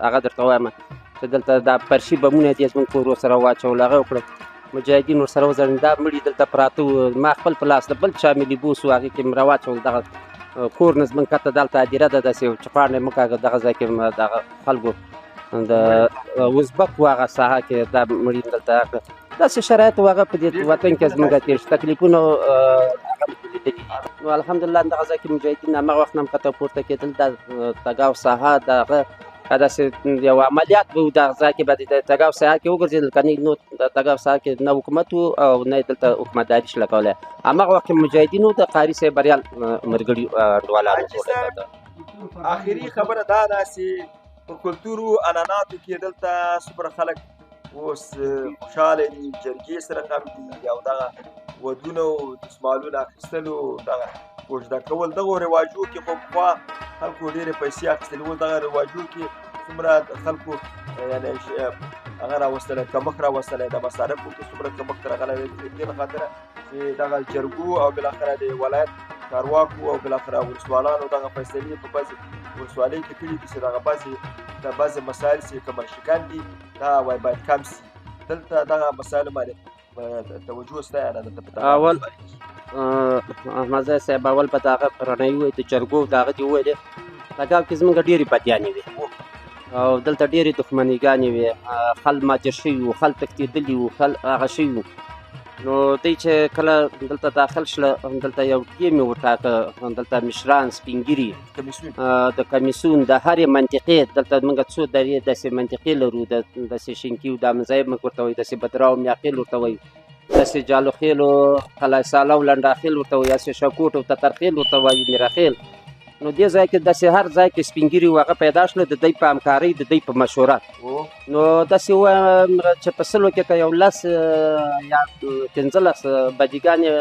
S2: هغه درته وایم چې دلته دا پرشي بمونه دي زموږ کور ورسره واچول هغه وکړه مجاهدین ورسره وځړل دا مړي دلته پراته وو ما خپل په لاس د بل چا مې لیبوس و هغې کې مې راواچول دغه کور نه زموږ کته دلته هدیره ده داسې چې پاڼې مه کاږه دغه ځای کې دغه خلکو د ازبک و هغه ساحه کې دا مړي دلته داسې شرایط هغه په دې وطن کې زموږ تېر شو تکلیفونه هغه مو لیدلي دي نو الحمدلله دغه ځای کې مجاهدین همغه وخت نه هم ښکته پورته کېدل د تګاو ساحه د هغه داسې یو عملیات به و دغه ځای کې به د تګاو ساحه کې وګرځېدل که نه نو د تګاو ساحه کې نه حکومت و او نه یې دلته حکومتداري شله کولی همغه وخت کې مجاهدینو د قاري صاحب بریال ملګري انډوالانو
S1: آخري خبره دا ده چې په کلتورو عنعناتو کې دلته څومره خلک اوس خوشحاله دي جرګې سره کم دي او دغه ودونه او دسمالونه اخیستلو دغه کوژده کول دغو رواجو کې خو پخوا خلکو ډېرې پیسې اخیستلې اوس دغه رواجو کې څومره خلکو یعنې هغه راوستلی کمښت راوستلی د مصارفو کې څومره کمښت راغلی دی د دې له خاطره چې دغه جرګو او بالاخره د ولایت چارواکو او بالاخره ولسوالانو دغه فیصلې په بعضې ولسوالۍ کې کړي دي چې دغه بعضې مسایل چې کوم شکان دي دا باید کم شي دلته دغه مسایلو باندې توجه ستا نه ده
S2: اول احمدزی صاحب اول به د هغه رڼایي ووایي د جرګو د هغه دې وویلې تګاو کې زموږ ډېرې بدیانې وې او دلته ډېرې دښمنیګانې وې خل ماته شوي وو خل تښتېدلي وو خل هغه شوي وو نو دوی چې کله دلته داخل شله دلته یو ټیم یې وټاکه دلته مشران سپین ګیري د کمیسیون د هرې منطقې دلته موږ څو درې داسې منطقې لرو داسې شینکي و د مزایب موږ ورته وایو داسې بدراو میاقیل ورته وایو داسې جالوخیل و قلعه ساله و لنډاخیل ورته وایو داسې شکوټ و تترخیل ورته وایو میراخیل نو دې ځای کې داسې هر ځای کې سپین ګیري و هغه پیدا شله د دوی په همکارۍ د دوی په مشورت نو داسې ووایم چې په سلو کې که یو 10 یا 15 بدیګانې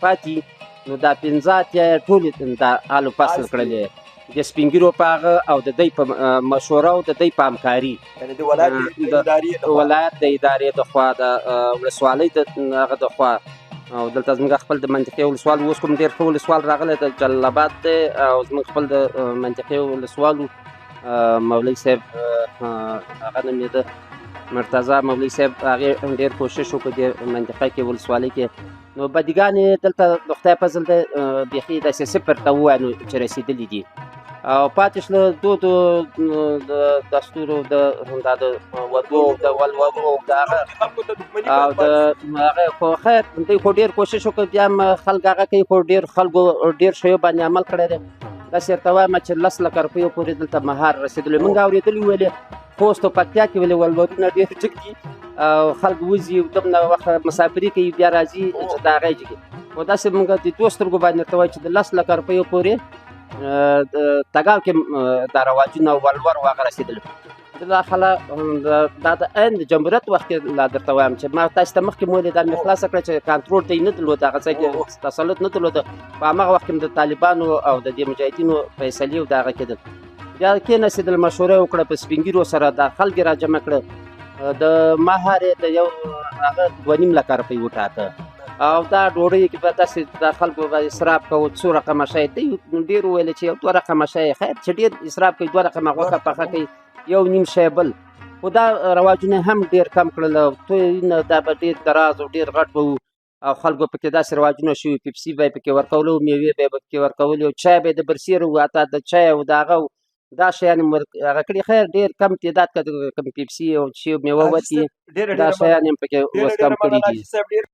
S2: پاتې نو دا 15 اتیا یې ټولې د آلو فصل کړلې د سپین ګیرو په هغه او د دوی په مشوره او د دوی په همکاري
S1: د
S2: ولایت د ادارې د خوا د ولسوالۍ د هغه د خوا او دلته زموږ خپل د منطقې ولسوال اوس کوم ډېر ښه ولسوال راغلی د جلال آباد دی او زموږ خپل د منطقې ولسوال مولوي صاحب هغه نوم یې ده مرتضی مولوي صاحب هغې ډېر کوشش وکړو دې منطقه کې ولسوالۍ کې نو بدیګانې دلته د خدای فضل دی بیخي داسې صفر ته ووایو چې رسېدلي دي او پاتې شله دودو د دستورو دا د ودو د ولولو د هغه او د هغه خو خیر دوی خو ډېر کوشش وکړ بیا هم خلک هغه کوي خو ډېر خلکو ډېر شیو باندې عمل کړی دی داسې ورته وایم چې 10 لکه روپیو پورې دلته مهار رسېدلی موږ اورېدلي ویلې خوست او پکتیا کې ویلې ولورونه ډېر جګ دي او خلک وځي دومره وخت مسافري کوي بیا راځي چې د هغې جګي خو داسې موږ د دوه سترګو باندې ورته وایو چې د 10 لکه روپیو پورې تګاو کې دا رواجونه ولور هغه رسېدلي بالاخره دا د عین د جمهوریت وخت کې لا درته وایم چې ما تاسو ته مخکې مو ویلې دا مې خلاصه کړه چې کنټرول ته یې نه درلود هغه ځای کې تسلط نه درلوده په همغه وخت کې د طالبانو او د دې مجاهدینو فیصلې او د هغه کېدل بیا کېناستېدل مشوره یې وکړه په سپین ګیرو سره دا خلک یې راجمع کړه د مهار یې د یو هغه 2.5 لکه روپۍ وټاکه او دا ډوډۍ کې به داسې د خلکو به اسراف کوو څو رقمه شی دی ډېر ویلې چې یو 2 رقمه شی خیر چې ډېر اسراف کوي 2 رقمه غوښه پخه کوي یو نیم شی بل خو دا رواجونه هم ډېر کم کړل او تویونه دا به ډېر دراز او ډېر غټ به وو او خلکو پکې داسې رواجونه شوي پیپسي به یې پکې ورکولو میوې به یې پکې ورکولې او چای به یې د برسېر وو حتی د چای او د هغه دا شیان هغه کړي خیر ډېر کم تعداد که کوم پیپسي او چې میوه وتي دا شیان یې پکې اوس کم کړي دي